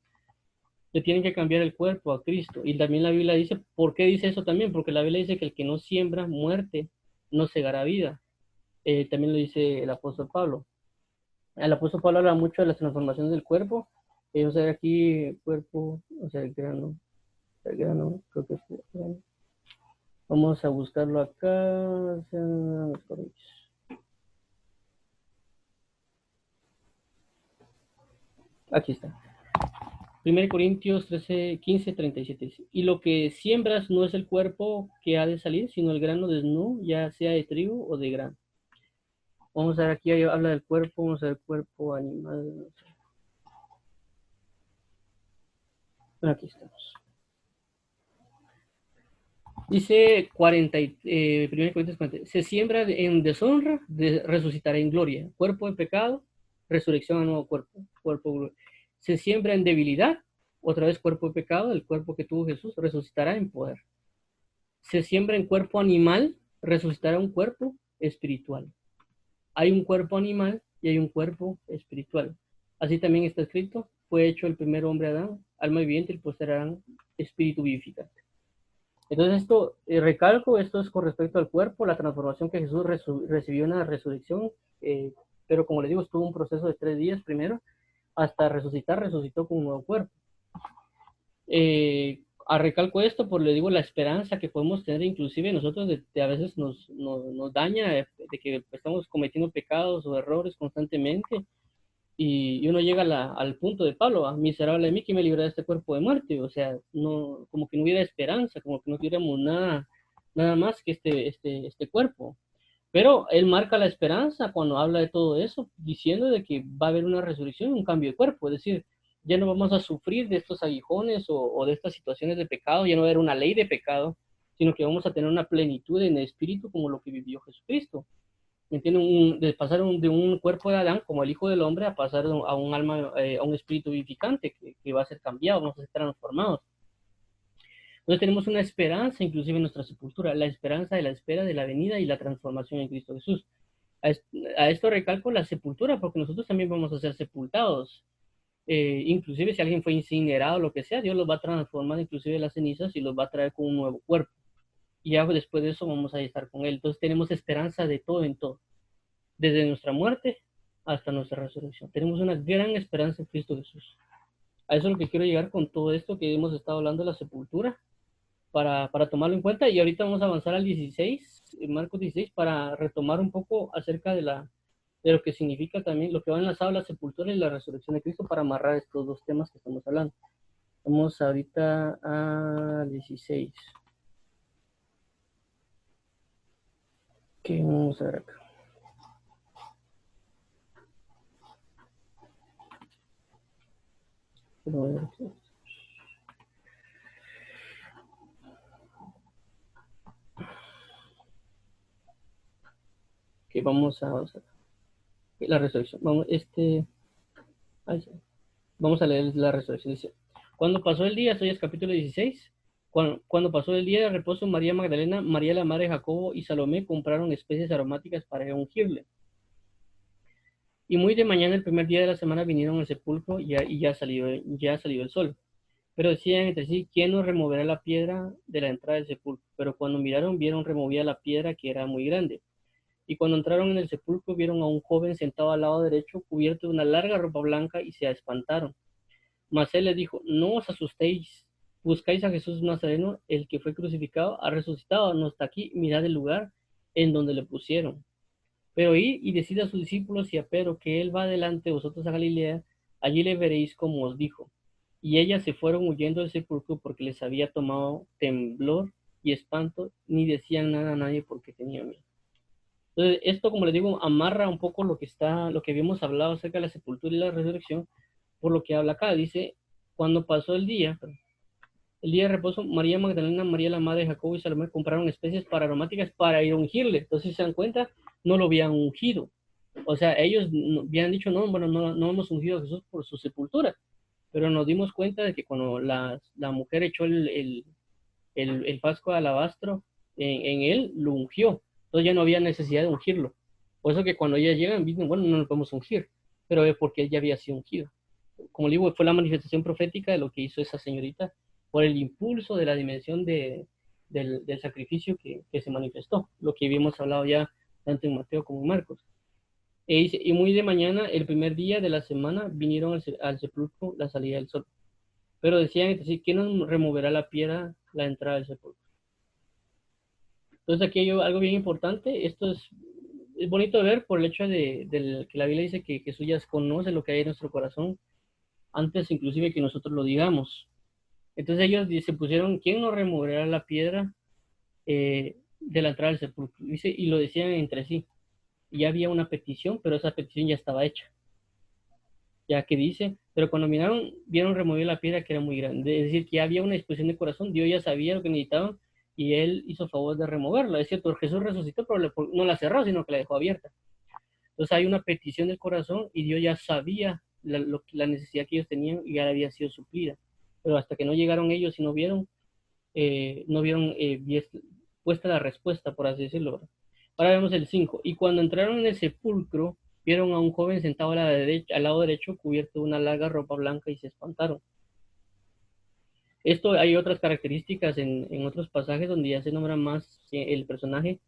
le tienen que cambiar el cuerpo a Cristo. Y también la Biblia dice, ¿por qué dice eso también? Porque la Biblia dice que el que no siembra muerte, no segará vida. También lo dice el apóstol Pablo. El apóstol Pablo habla mucho de las transformaciones del cuerpo. Vamos a ver aquí cuerpo, o sea, el grano, creo que es el grano. Vamos a buscarlo acá. Aquí está. 1 Corintios 13, 15, 37. Y lo que siembras no es el cuerpo que ha de salir, sino el grano desnudo, ya sea de trigo o de grano. Vamos a ver aquí, habla del cuerpo, vamos a ver cuerpo animal. Aquí estamos. Dice 1 Corintios 40, se siembra en deshonra, resucitará en gloria. Cuerpo de pecado, resurrección a nuevo cuerpo. Se siembra en debilidad, otra vez cuerpo de pecado, el cuerpo que tuvo Jesús, resucitará en poder. Se siembra en cuerpo animal, resucitará un cuerpo espiritual. Hay un cuerpo animal y hay un cuerpo espiritual. Así también está escrito, fue hecho el primer hombre Adán, alma viviente, y el posterior Adán, espíritu vivificante. Entonces esto, recalco, esto es con respecto al cuerpo, la transformación que Jesús recibió en la resurrección, pero como les digo, estuvo un proceso de 3 días primero, hasta resucitar, resucitó con un nuevo cuerpo. A recalco esto, por le digo, la esperanza que podemos tener inclusive nosotros de a veces nos daña, de que estamos cometiendo pecados o errores constantemente, y uno llega al punto de Pablo, miserable de mí, que me librará de este cuerpo de muerte. O sea, no, como que no hubiera esperanza, como que no tuviéramos nada más que este cuerpo. Pero él marca la esperanza cuando habla de todo eso, diciendo de que va a haber una resurrección, un cambio de cuerpo, es decir, ya no vamos a sufrir de estos aguijones o de estas situaciones de pecado, ya no va a haber una ley de pecado, sino que vamos a tener una plenitud en el espíritu como lo que vivió Jesucristo. De pasar de un cuerpo de Adán como el Hijo del Hombre a pasar a un alma, a un espíritu vivificante que va a ser cambiado, vamos a ser transformados. Entonces tenemos una esperanza inclusive en nuestra sepultura, la esperanza de la espera de la venida y la transformación en Cristo Jesús. A esto recalco la sepultura, porque nosotros también vamos a ser sepultados. Inclusive si alguien fue incinerado, lo que sea, Dios los va a transformar inclusive las cenizas y los va a traer con un nuevo cuerpo. Y ya después de eso vamos a estar con Él. Entonces tenemos esperanza de todo en todo, desde nuestra muerte hasta nuestra resurrección. Tenemos una gran esperanza en Cristo Jesús. A eso es lo que quiero llegar con todo esto que hemos estado hablando de la sepultura, para tomarlo en cuenta. Y ahorita vamos a avanzar al 16, Marcos 16, para retomar un poco acerca de lo que significa también, lo que va enlazado a la sepultura y la resurrección de Cristo, para amarrar estos dos temas que estamos hablando. Vamos ahorita a 16. ¿Qué vamos a ver acá? que vamos a la resurrección. Ay, sí. Vamos a leer la resurrección. Dice, cuando pasó el día, esto ya es capítulo 16, cuando pasó el día de reposo, María Magdalena, María la madre de Jacobo y Salomé compraron especies aromáticas para ungirle. Y muy de mañana, el primer día de la semana, vinieron al sepulcro y ya salió el sol. Pero decían entre sí, ¿quién nos removerá la piedra de la entrada del sepulcro? Pero cuando miraron, vieron removida la piedra, que era muy grande. Y cuando entraron en el sepulcro, vieron a un joven sentado al lado derecho, cubierto de una larga ropa blanca, y se espantaron. Mas él les dijo, no os asustéis, buscáis a Jesús Nazareno, el que fue crucificado, ha resucitado, no está aquí, mirad el lugar en donde le pusieron. Pero id y decid a sus discípulos y a Pedro que él va delante de vosotros a Galilea, allí le veréis como os dijo. Y ellas se fueron huyendo del sepulcro porque les había tomado temblor y espanto, ni decían nada a nadie porque tenían miedo. Entonces, esto, como les digo, amarra un poco lo que habíamos hablado acerca de la sepultura y la resurrección, por lo que habla acá. Dice, cuando pasó el día de reposo, María Magdalena, María la madre de Jacobo y Salomé compraron especies para aromáticas para ir a ungirle. Entonces, si se dan cuenta, no lo habían ungido. O sea, ellos habían dicho, no, bueno, no hemos ungido a Jesús por su sepultura. Pero nos dimos cuenta de que cuando la mujer echó el frasco de alabastro en él, lo ungió. Entonces ya no había necesidad de ungirlo. Por eso que cuando ellas llegan, dicen, bueno, no lo podemos ungir, pero es porque él ya había sido ungido. Como digo, fue la manifestación profética de lo que hizo esa señorita por el impulso de la dimensión del sacrificio que se manifestó, lo que habíamos hablado ya tanto en Mateo como en Marcos. Dice, y muy de mañana, el primer día de la semana, vinieron al sepulcro la salida del sol. Pero decían entre sí, ¿quién nos removerá la piedra, la entrada del sepulcro? Entonces aquí hay algo bien importante. Esto es bonito de ver por el hecho que la Biblia dice que Jesús ya conoce lo que hay en nuestro corazón, antes inclusive que nosotros lo digamos. Entonces ellos se pusieron, ¿quién nos removerá la piedra de la entrada del sepulcro? Dice, y lo decían entre sí. Y ya había una petición, pero esa petición ya estaba hecha. Ya que dice, pero cuando miraron, vieron remover la piedra que era muy grande. Es decir, que ya había una disposición de corazón, Dios ya sabía lo que necesitaban y él hizo favor de removerla. Es cierto, Jesús resucitó, pero no la cerró, sino que la dejó abierta. Entonces hay una petición del corazón y Dios ya sabía la necesidad que ellos tenían y ya había sido suplida. Pero hasta que no llegaron ellos y no vieron puesta la respuesta, por así decirlo. Ahora vemos el 5. Y cuando entraron en el sepulcro, vieron a un joven sentado al lado derecho, cubierto de una larga ropa blanca, y se espantaron. Esto hay otras características en otros pasajes donde ya se nombra más el personaje.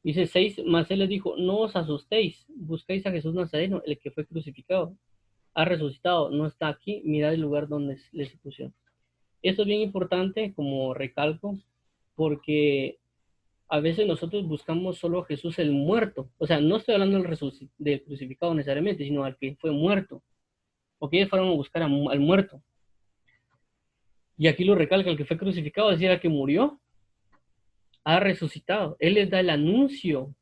Dice 6, mas él les dijo, no os asustéis, buscáis a Jesús Nazareno, el que fue crucificado. Ha resucitado, no está aquí, mirad el lugar donde les pusieron. Esto es bien importante, como recalco, porque a veces nosotros buscamos solo a Jesús el muerto. O sea, no estoy hablando del crucificado necesariamente, sino al que fue muerto. Porque ellos fueron a buscar al muerto. Y aquí lo recalca, el que fue crucificado, es decir, al que murió, ha resucitado. Él les da el anuncio,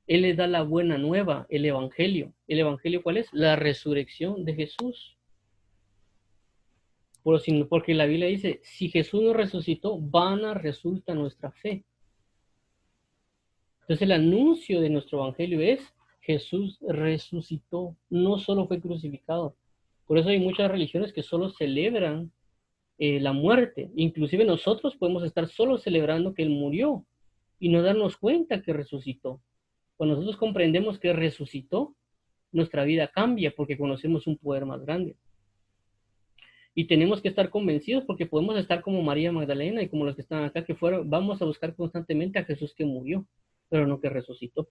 él les da la buena nueva, el evangelio. ¿El evangelio cuál es? La resurrección de Jesús. Porque la Biblia dice, si Jesús no resucitó, vana resulta nuestra fe. Entonces el anuncio de nuestro evangelio es, Jesús resucitó, no solo fue crucificado. Por eso hay muchas religiones que solo celebran la muerte. Inclusive nosotros podemos estar solo celebrando que Él murió y no darnos cuenta que resucitó. Cuando nosotros comprendemos que resucitó, nuestra vida cambia porque conocemos un poder más grande. Y tenemos que estar convencidos porque podemos estar como María Magdalena y como los que están acá, que vamos a buscar constantemente a Jesús que murió, pero no que resucitó.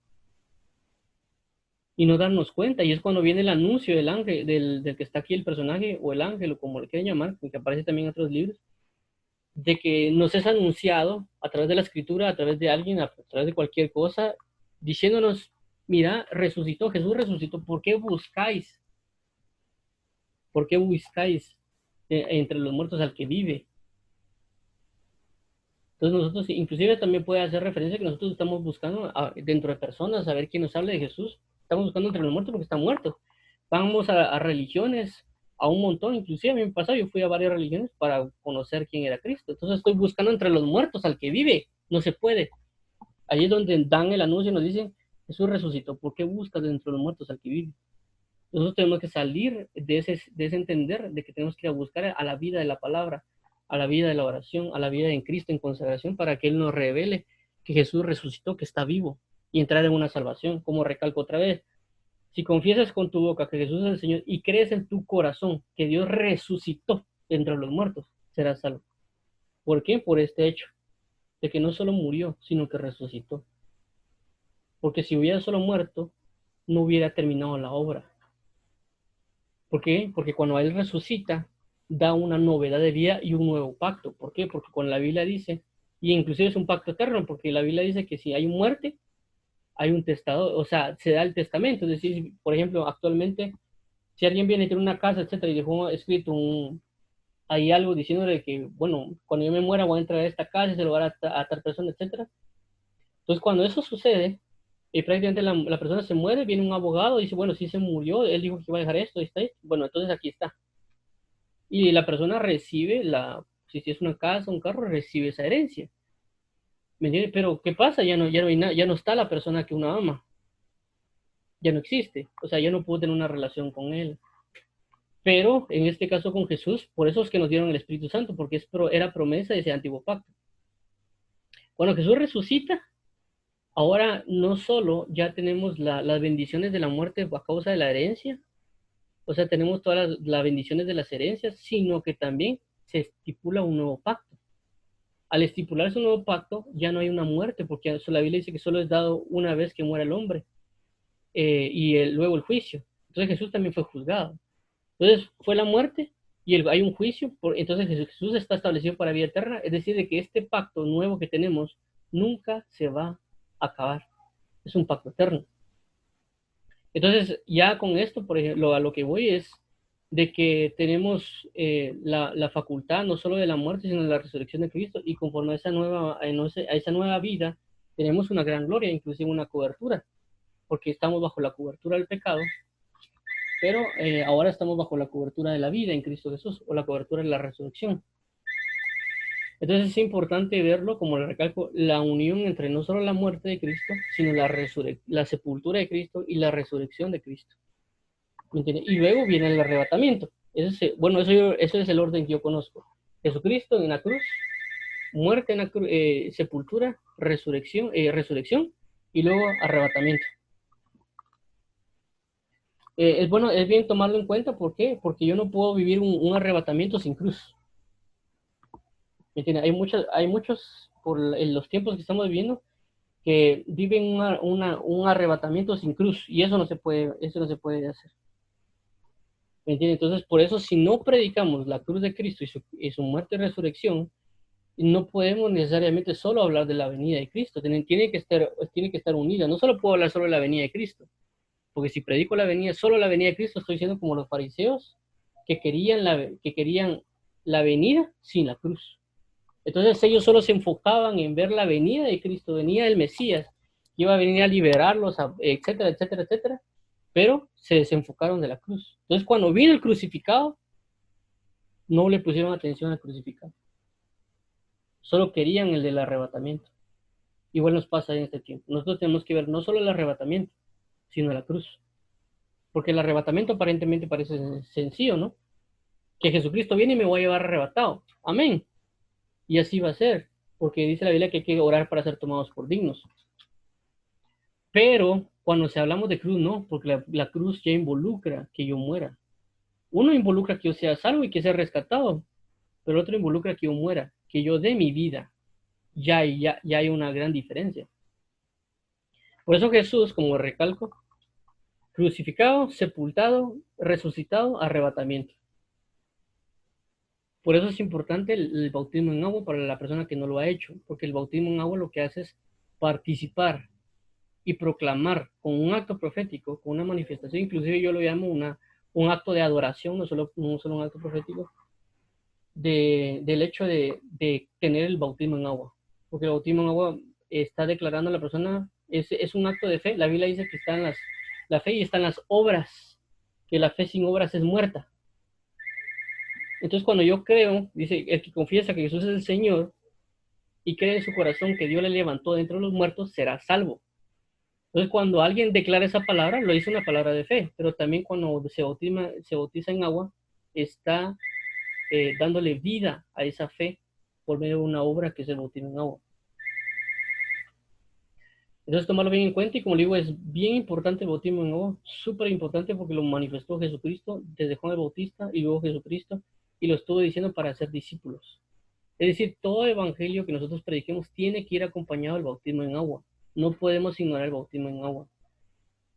Y no darnos cuenta, y es cuando viene el anuncio del ángel, del que está aquí el personaje, o el ángel, o como le quieran llamar, que aparece también en otros libros, de que nos es anunciado a través de la escritura, a través de alguien, a través de cualquier cosa, diciéndonos, mira, resucitó, Jesús resucitó, ¿por qué buscáis? ¿Por qué buscáis entre los muertos al que vive? Entonces nosotros, inclusive también puede hacer referencia que nosotros estamos buscando dentro de personas, a ver quién nos habla de Jesús. Estamos buscando entre los muertos porque está muerto. Vamos a religiones, a un montón, inclusive a mí me pasó, yo fui a varias religiones para conocer quién era Cristo. Entonces estoy buscando entre los muertos al que vive. No se puede. Ahí es donde dan el anuncio y nos dicen, Jesús resucitó. ¿Por qué buscas dentro de los muertos al que vive? Nosotros tenemos que salir de ese entender de que tenemos que ir a buscar a la vida de la palabra, a la vida de la oración, a la vida en Cristo en consagración, para que Él nos revele que Jesús resucitó, que está vivo, y entrar en una salvación. Como recalco otra vez, si confiesas con tu boca que Jesús es el Señor y crees en tu corazón que Dios resucitó entre los muertos, serás salvo. ¿Por qué? Por este hecho, de que no solo murió, sino que resucitó. Porque si hubiera solo muerto, no hubiera terminado la obra. ¿Por qué? Porque cuando Él resucita, da una novedad de vida y un nuevo pacto. ¿Por qué? Porque con la Biblia dice, y inclusive es un pacto eterno, porque la Biblia dice que si hay muerte, hay un testador, o sea, se da el testamento. Es decir, por ejemplo, actualmente, si alguien viene y tiene una casa, etcétera, y dejó escrito hay algo diciéndole que, bueno, cuando yo me muera voy a entrar a esta casa y se lo va a tal persona, etcétera. Entonces, cuando eso sucede, y prácticamente la persona se muere, viene un abogado y dice, bueno, si se murió, él dijo que iba a dejar esto, está ahí. Bueno, entonces aquí está. Y la persona recibe si es una casa, un carro, recibe esa herencia. ¿Me entiendes? Pero ¿qué pasa? Ya no está la persona que uno ama. Ya no existe. O sea, ya no puedo tener una relación con él. Pero en este caso con Jesús, por eso es que nos dieron el Espíritu Santo, porque era promesa de ese antiguo pacto. Cuando Jesús resucita, ahora no solo ya tenemos las bendiciones de la muerte a causa de la herencia, o sea, tenemos todas las bendiciones de las herencias, sino que también se estipula un nuevo pacto. Al estipularse un nuevo pacto, ya no hay una muerte, porque la Biblia dice que solo es dado una vez que muera el hombre, luego el juicio. Entonces Jesús también fue juzgado. Entonces fue la muerte y hay un juicio, entonces Jesús está establecido para vida eterna, es decir, de que este pacto nuevo que tenemos nunca se va a acabar. Es un pacto eterno. Entonces, ya con esto, por ejemplo, a lo que voy es de que tenemos la facultad no solo de la muerte, sino de la resurrección de Cristo, y conforme a esa nueva vida, tenemos una gran gloria, inclusive una cobertura, porque estamos bajo la cobertura del pecado, pero ahora estamos bajo la cobertura de la vida en Cristo Jesús, o la cobertura de la resurrección. Entonces es importante verlo, como le recalco, la unión entre no solo la muerte de Cristo, sino la sepultura de Cristo y la resurrección de Cristo. ¿Me entiendes? Y luego viene el arrebatamiento. Bueno, eso es el orden que yo conozco. Jesucristo en la cruz, muerte en la cruz, sepultura, resurrección, y luego arrebatamiento. Es bien tomarlo en cuenta. ¿Por qué? Porque yo no puedo vivir un arrebatamiento sin cruz. ¿Me entiendes? Hay muchos, en los tiempos que estamos viviendo, que viven un arrebatamiento sin cruz, y eso no se puede hacer. ¿Me entiendes? Entonces, por eso, si no predicamos la cruz de Cristo y su muerte y resurrección, no podemos necesariamente solo hablar de la venida de Cristo. Tiene que estar unida. No solo puedo hablar solo de la venida de Cristo, porque si predico solo la venida de Cristo, estoy siendo como los fariseos que querían la venida sin la cruz. Entonces ellos solo se enfocaban en ver la venida de Cristo, venida del Mesías, que iba a venir a liberarlos, etcétera, etcétera, etcétera, pero se desenfocaron de la cruz. Entonces cuando vino el crucificado, no le pusieron atención al crucificado. Solo querían el del arrebatamiento. Igual nos pasa en este tiempo. Nosotros tenemos que ver no solo el arrebatamiento, sino la cruz. Porque el arrebatamiento aparentemente parece sencillo, ¿no? Que Jesucristo viene y me voy a llevar arrebatado. Amén. Y así va a ser, porque dice la Biblia que hay que orar para ser tomados por dignos. Pero cuando hablamos de cruz, no, porque la cruz ya involucra que yo muera. Uno involucra que yo sea salvo y que sea rescatado, pero el otro involucra que yo muera, que yo dé mi vida. Ya hay una gran diferencia. Por eso Jesús, como recalco, crucificado, sepultado, resucitado, arrebatamiento. Por eso es importante el bautismo en agua para la persona que no lo ha hecho, porque el bautismo en agua lo que hace es participar y proclamar con un acto profético, con una manifestación. Inclusive yo lo llamo un acto de adoración, no solo un acto profético, del hecho de tener el bautismo en agua. Porque el bautismo en agua está declarando a la persona, es un acto de fe. La Biblia dice que están la fe y están las obras, que la fe sin obras es muerta. Entonces cuando yo creo, dice, el que confiesa que Jesús es el Señor y cree en su corazón que Dios le levantó de entre los muertos, será salvo. Entonces, cuando alguien declara esa palabra, lo dice una palabra de fe, pero también cuando se bautiza en agua, está dándole vida a esa fe por medio de una obra que es el bautismo en agua. Entonces, tomarlo bien en cuenta y como le digo, es bien importante el bautismo en agua, súper importante porque lo manifestó Jesucristo desde Juan el Bautista y luego Jesucristo y lo estuvo diciendo para hacer discípulos. Es decir, todo evangelio que nosotros prediquemos tiene que ir acompañado del bautismo en agua. No podemos ignorar el bautismo en agua.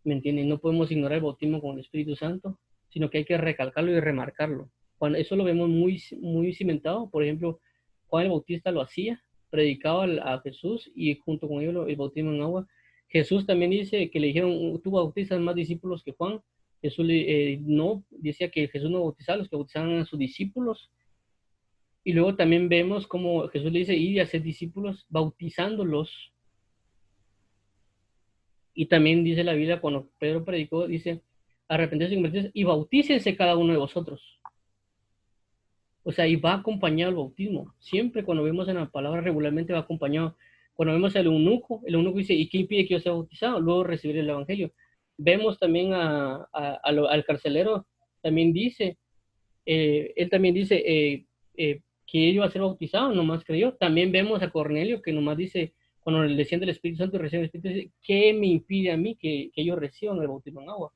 ¿Me entienden? No podemos ignorar el bautismo con el Espíritu Santo, sino que hay que recalcarlo y remarcarlo. Cuando eso lo vemos muy cimentado, por ejemplo, Juan el Bautista lo hacía, predicaba a Jesús y junto con ello el bautismo en agua. Jesús también dice que le dijeron, tú bautizas más discípulos que Juan. Jesús no, decía que Jesús no bautizaba, los que bautizaban a sus discípulos. Y luego también vemos como Jesús le dice, ir y hacer discípulos, bautizándolos. Y también dice la Biblia, cuando Pedro predicó, dice, arrepentirse y convertirse y bautícense cada uno de vosotros. O sea, y va acompañado el bautismo. Siempre cuando vemos en la palabra regularmente va acompañado. Cuando vemos al el eunuco dice, ¿y qué impide que yo sea bautizado? Luego recibir el evangelio. Vemos también al carcelero, también dice, él también dice que él iba a ser bautizado, nomás creyó. También vemos a Cornelio que nomás dice, cuando le desciende el Espíritu Santo y recibe el Espíritu, dice, ¿qué me impide a mí que ellos reciban el bautismo en agua?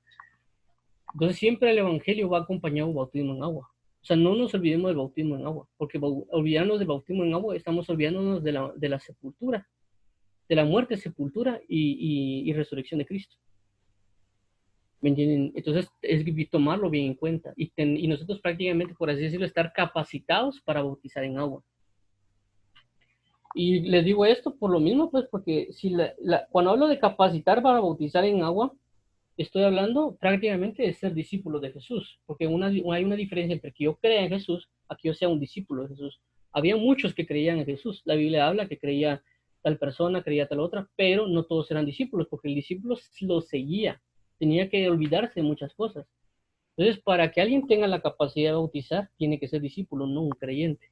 Entonces siempre el Evangelio va acompañado del bautismo en agua. O sea, no nos olvidemos del bautismo en agua, porque olvidarnos del bautismo en agua estamos olvidándonos de la sepultura, de la muerte, sepultura y resurrección de Cristo. ¿Me entienden? Entonces es tomarlo bien en cuenta y nosotros prácticamente, por así decirlo, estar capacitados para bautizar en agua. Y les digo esto por lo mismo, pues, porque si cuando hablo de capacitar para bautizar en agua, estoy hablando prácticamente de ser discípulo de Jesús, porque hay una diferencia entre que yo crea en Jesús a que yo sea un discípulo de Jesús. Había muchos que creían en Jesús. La Biblia habla que creía tal persona, creía tal otra, pero no todos eran discípulos, porque el discípulo lo seguía. Tenía que olvidarse de muchas cosas. Entonces, para que alguien tenga la capacidad de bautizar, tiene que ser discípulo, no un creyente.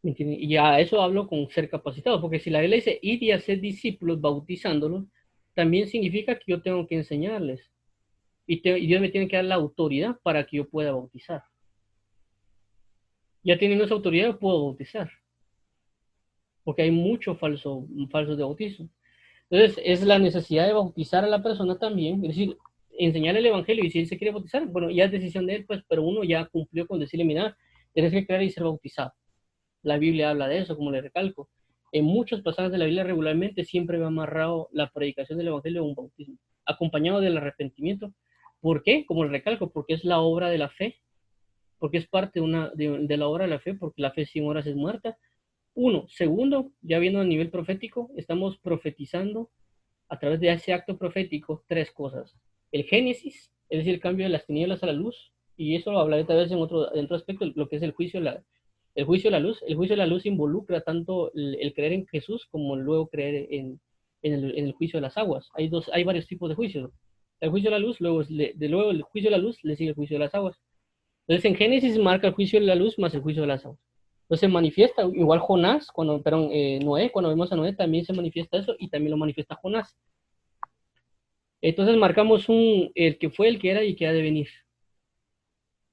¿Me entienden? Y a eso hablo con ser capacitado, porque si la Biblia dice ir y hacer discípulos bautizándolos, también significa que yo tengo que enseñarles. Y Dios me tiene que dar la autoridad para que yo pueda bautizar. Ya teniendo esa autoridad, puedo bautizar, porque hay mucho falso de bautismo. Entonces, es la necesidad de bautizar a la persona también, es decir, enseñarle el evangelio y si él se quiere bautizar, bueno, ya es decisión de él, pues, pero uno ya cumplió con decirle, mira, tienes que creer y ser bautizado. La Biblia habla de eso, como le recalco. En muchos pasajes de la Biblia regularmente siempre va amarrado la predicación del evangelio a un bautismo, acompañado del arrepentimiento. ¿Por qué? Como le recalco, porque es la obra de la fe, porque es parte de la obra de la fe, porque la fe sin obras es muerta. Uno. Segundo, ya viendo a nivel profético, estamos profetizando a través de ese acto profético tres cosas. El Génesis, es decir, el cambio de las tinieblas a la luz, y eso lo hablaré tal vez en otro aspecto, lo que es el juicio, el juicio de la luz. El juicio de la luz involucra tanto el creer en Jesús como luego creer en el juicio de las aguas. Hay varios tipos de juicios. El juicio de la luz, luego el juicio de la luz le sigue el juicio de las aguas. Entonces en Génesis marca el juicio de la luz más el juicio de las aguas. Entonces se manifiesta, igual Jonás, Noé, cuando vemos a Noé también se manifiesta eso y también lo manifiesta Jonás. Entonces marcamos el que fue, el que era y el que ha de venir.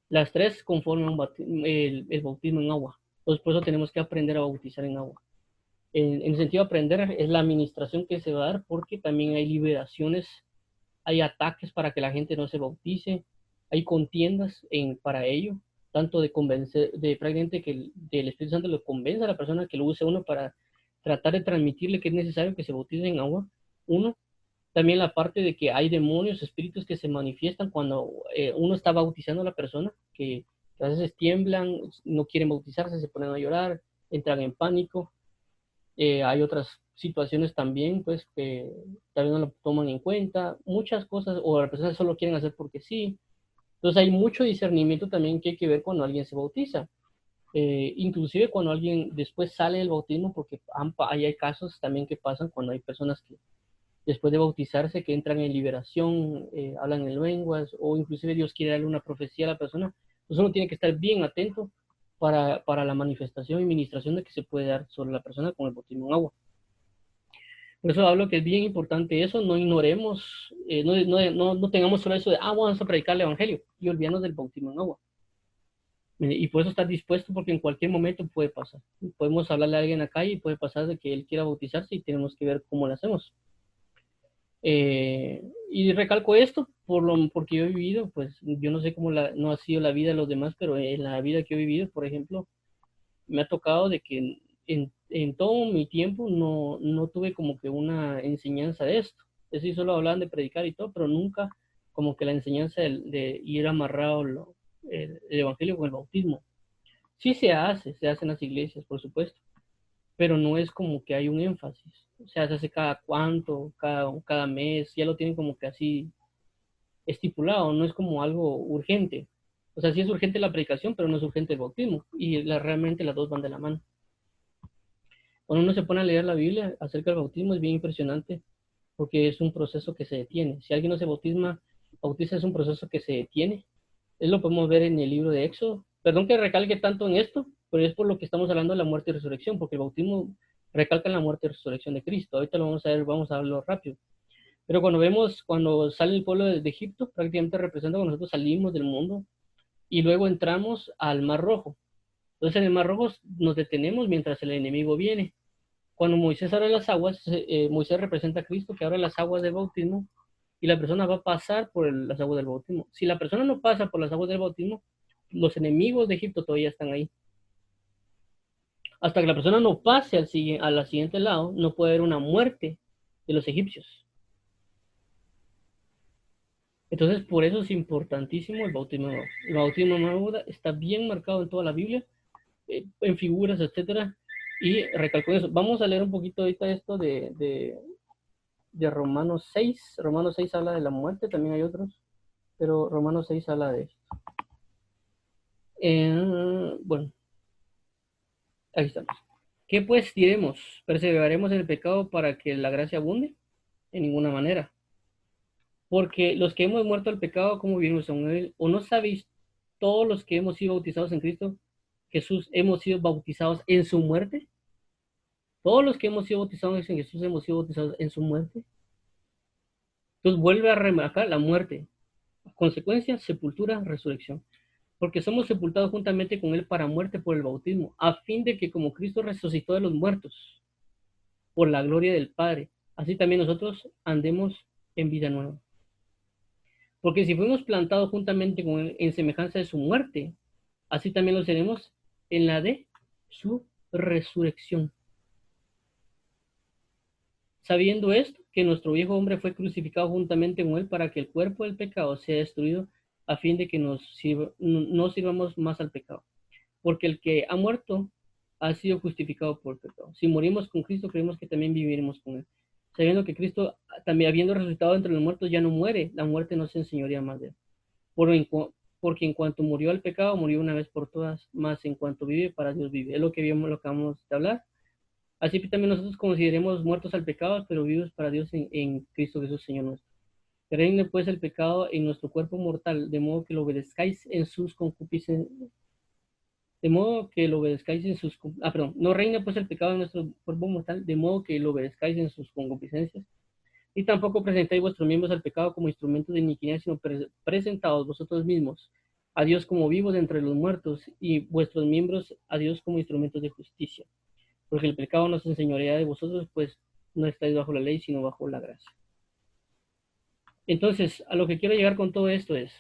Las tres conforman el bautismo en agua. Entonces por eso tenemos que aprender a bautizar en agua. En el sentido de aprender es la administración que se va a dar porque también hay liberaciones, hay ataques para que la gente no se bautice, hay contiendas para ello, tanto de convencer, de prácticamente que el Espíritu Santo lo convenza a la persona que lo use uno para tratar de transmitirle que es necesario que se bautice en agua. Uno, también la parte de que hay demonios, espíritus que se manifiestan cuando uno está bautizando a la persona, que a veces tiemblan, no quieren bautizarse, se ponen a llorar, entran en pánico. Hay otras situaciones también, pues, que tal vez no lo toman en cuenta, muchas cosas, o las personas solo quieren hacer porque sí. Entonces hay mucho discernimiento también que hay que ver cuando alguien se bautiza. Inclusive cuando alguien después sale del bautismo, porque hay casos también que pasan cuando hay personas que después de bautizarse que entran en liberación, hablan en lenguas, o inclusive Dios quiere darle una profecía a la persona. Entonces uno tiene que estar bien atento para la manifestación y ministración de que se puede dar sobre la persona con el bautismo en agua. Por eso hablo que es bien importante eso, no ignoremos, no tengamos solo eso de, vamos a predicar el Evangelio y olvidarnos del bautismo en agua. Y por eso estar dispuesto porque en cualquier momento puede pasar. Podemos hablarle a alguien acá y puede pasar de que él quiera bautizarse y tenemos que ver cómo lo hacemos. Y recalco esto porque yo he vivido, pues yo no sé cómo no ha sido la vida de los demás, pero en la vida que he vivido, por ejemplo, me ha tocado de que en todo mi tiempo no tuve como que una enseñanza de esto. Es decir, solo hablaban de predicar y todo, pero nunca como que la enseñanza de ir amarrado el evangelio con el bautismo. Sí se hace en las iglesias, por supuesto, pero no es como que hay un énfasis. O sea, se hace cada cuánto, cada mes, ya lo tienen como que así estipulado, no es como algo urgente. O sea, sí es urgente la predicación, pero no es urgente el bautismo. Y realmente las dos van de la mano. Cuando uno se pone a leer la Biblia acerca del bautismo es bien impresionante porque es un proceso que se detiene. Si alguien no se bautiza es un proceso que se detiene. Eso lo podemos ver en el libro de Éxodo. Perdón que recalque tanto en esto, pero es por lo que estamos hablando de la muerte y resurrección, porque el bautismo recalca en la muerte y resurrección de Cristo. Ahorita lo vamos a ver, vamos a hablarlo rápido. Pero cuando sale el pueblo de Egipto, prácticamente representa cuando nosotros salimos del mundo y luego entramos al Mar Rojo. Entonces en el Mar Rojo nos detenemos mientras el enemigo viene. Cuando Moisés abre las aguas, Moisés representa a Cristo que abre las aguas del bautismo y la persona va a pasar por las aguas del bautismo. Si la persona no pasa por las aguas del bautismo, los enemigos de Egipto todavía están ahí. Hasta que la persona no pase al siguiente lado, no puede haber una muerte de los egipcios. Entonces, por eso es importantísimo el bautismo de agua. El bautismo de agua está bien marcado en toda la Biblia, en figuras, etcétera. Y recalco eso. Vamos a leer un poquito ahorita esto de Romanos 6. Romanos 6 habla de la muerte, también hay otros, pero Romanos 6 habla de esto. Bueno, ahí estamos. ¿Qué pues diremos? ¿Perseveraremos en el pecado para que la gracia abunde? En ninguna manera. Porque los que hemos muerto al pecado, ¿cómo vivimos en él? ¿O no sabéis todos los que hemos sido bautizados en Cristo Jesús hemos sido bautizados en su muerte? Todos los que hemos sido bautizados en Jesús hemos sido bautizados en su muerte. Entonces vuelve a remarcar la muerte. Consecuencia, sepultura, resurrección. Porque somos sepultados juntamente con él para muerte por el bautismo, a fin de que como Cristo resucitó de los muertos, por la gloria del Padre, así también nosotros andemos en vida nueva. Porque si fuimos plantados juntamente con él en semejanza de su muerte, así también lo seremos en la de su resurrección. Sabiendo esto, que nuestro viejo hombre fue crucificado juntamente con él para que el cuerpo del pecado sea destruido, a fin de que no sirvamos más al pecado. Porque el que ha muerto ha sido justificado por el pecado. Si morimos con Cristo, creemos que también viviremos con él. Sabiendo que Cristo, también habiendo resucitado entre los muertos, ya no muere, la muerte no se enseñorea más de él. Porque en cuanto murió al pecado, murió una vez por todas, más en cuanto vive, para Dios vive. Es lo que vimos, lo que acabamos de hablar. Así que también nosotros consideremos muertos al pecado, pero vivos para Dios en Cristo Jesús, Señor nuestro. Reine pues el pecado en nuestro cuerpo mortal, de modo que lo obedezcáis en sus concupiscencias. De modo que lo obedezcáis en sus... no reina pues el pecado en nuestro cuerpo mortal, de modo que lo obedezcáis en sus concupiscencias. Y tampoco presentáis vuestros miembros al pecado como instrumentos de iniquidad, sino presentaos vosotros mismos a Dios como vivos entre los muertos y vuestros miembros a Dios como instrumentos de justicia. Porque el pecado no se enseñorea de vosotros, pues no estáis bajo la ley, sino bajo la gracia. Entonces, a lo que quiero llegar con todo esto es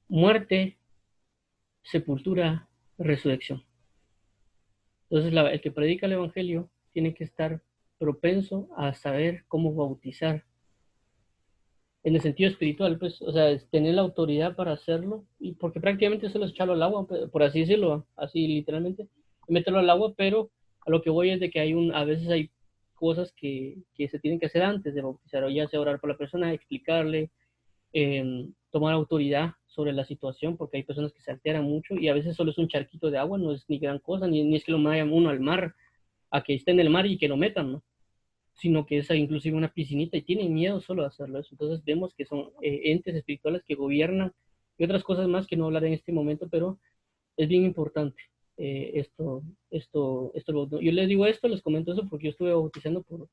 muerte, sepultura, resurrección. Entonces, el que predica el Evangelio tiene que estar propenso a saber cómo bautizar. En el sentido espiritual, pues, o sea, es tener la autoridad para hacerlo, y porque prácticamente solo es echarlo al agua, por así decirlo, así literalmente, meterlo al agua, pero a lo que voy es de que a veces hay cosas que se tienen que hacer antes de bautizar, o ya sea orar por la persona, explicarle, tomar autoridad sobre la situación, porque hay personas que se alteran mucho y a veces solo es un charquito de agua, no es ni gran cosa, ni es que lo vayan uno al mar, a que esté en el mar y que lo metan, ¿no? Sino que es inclusive una piscinita y tienen miedo solo de hacerlo eso. Entonces vemos que son entes espirituales que gobiernan y otras cosas más que no hablaré en este momento, pero es bien importante. Yo les digo esto, les comento eso porque yo estuve bautizando por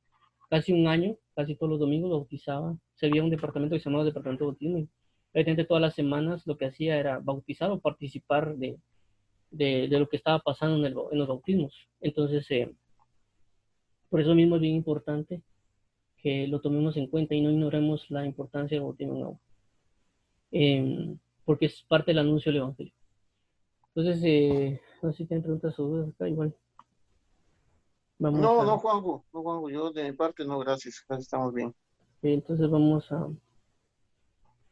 casi un año, casi todos los domingos bautizaba. Se había un departamento que se llamaba Departamento de Bautismo y prácticamente todas las semanas lo que hacía era bautizar o participar de lo que estaba pasando en los bautismos. Entonces, por eso mismo es bien importante que lo tomemos en cuenta y no ignoremos la importancia del bautismo en agua, porque es parte del anuncio del Evangelio. Entonces, no sé si tienen preguntas o dudas acá, igual vamos No, a, no, Juanjo, yo de mi parte no, gracias, gracias, estamos bien. entonces vamos a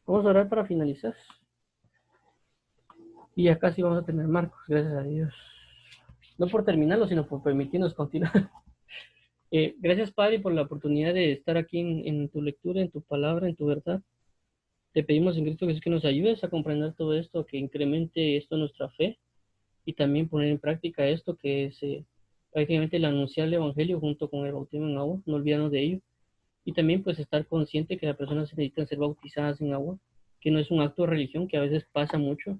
orar para finalizar. Y ya casi vamos a tener Marcos, gracias a Dios. No por terminarlo, sino por permitirnos continuar. Gracias, Padre, por la oportunidad de estar aquí en tu lectura, en tu palabra, en tu verdad. Te pedimos en Cristo Jesús que nos ayudes a comprender todo esto, que incremente esto nuestra fe y también poner en práctica esto que es prácticamente el anunciar el Evangelio junto con el bautismo en agua, no olvidarnos de ello. Y también pues estar consciente que las personas necesitan ser bautizadas en agua, que no es un acto de religión, que a veces pasa mucho,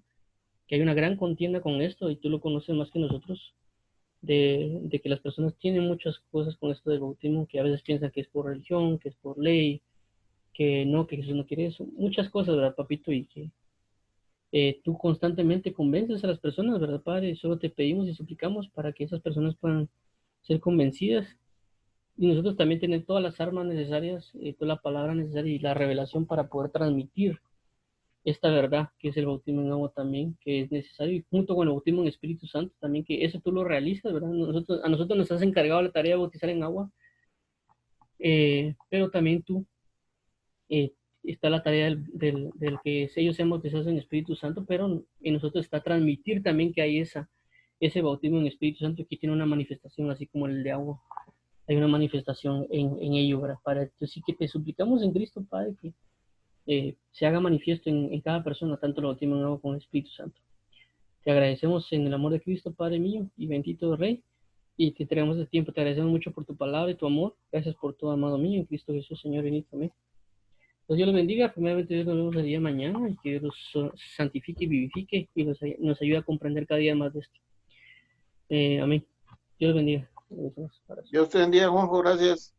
que hay una gran contienda con esto y tú lo conoces más que nosotros, de que las personas tienen muchas cosas con esto del bautismo, que a veces piensan que es por religión, que es por ley, que Jesús no quiere eso, muchas cosas, ¿verdad, papito? Y que tú constantemente convences a las personas, ¿verdad, Padre? Solo te pedimos y suplicamos para que esas personas puedan ser convencidas y nosotros también tener todas las armas necesarias, toda la palabra necesaria y la revelación para poder transmitir esta verdad que es el bautismo en agua también, que es necesario, y junto con el bautismo en Espíritu Santo también, que eso tú lo realizas, ¿verdad? A nosotros nos has encargado la tarea de bautizar en agua, pero también tú eh, está la tarea del que ellos sean bautizados en Espíritu Santo, pero en nosotros está transmitir también que hay ese bautismo en Espíritu Santo que tiene una manifestación así como el de agua. Hay una manifestación en ello, ¿verdad? Para esto sí que te suplicamos en Cristo, Padre, que se haga manifiesto en cada persona, tanto el bautismo en agua como el Espíritu Santo. Te agradecemos en el amor de Cristo, Padre mío, y bendito Rey, y te entregamos el tiempo. Te agradecemos mucho por tu palabra y tu amor. Gracias por todo, amado mío, en Cristo Jesús, Señor, bendito. Amén. Pues Dios los bendiga. Primeramente, Dios nos vemos el día de mañana y que Dios los santifique y vivifique y nos ayude a comprender cada día más de esto. Amén. Dios los bendiga. Dios te bendiga, Juanjo, gracias.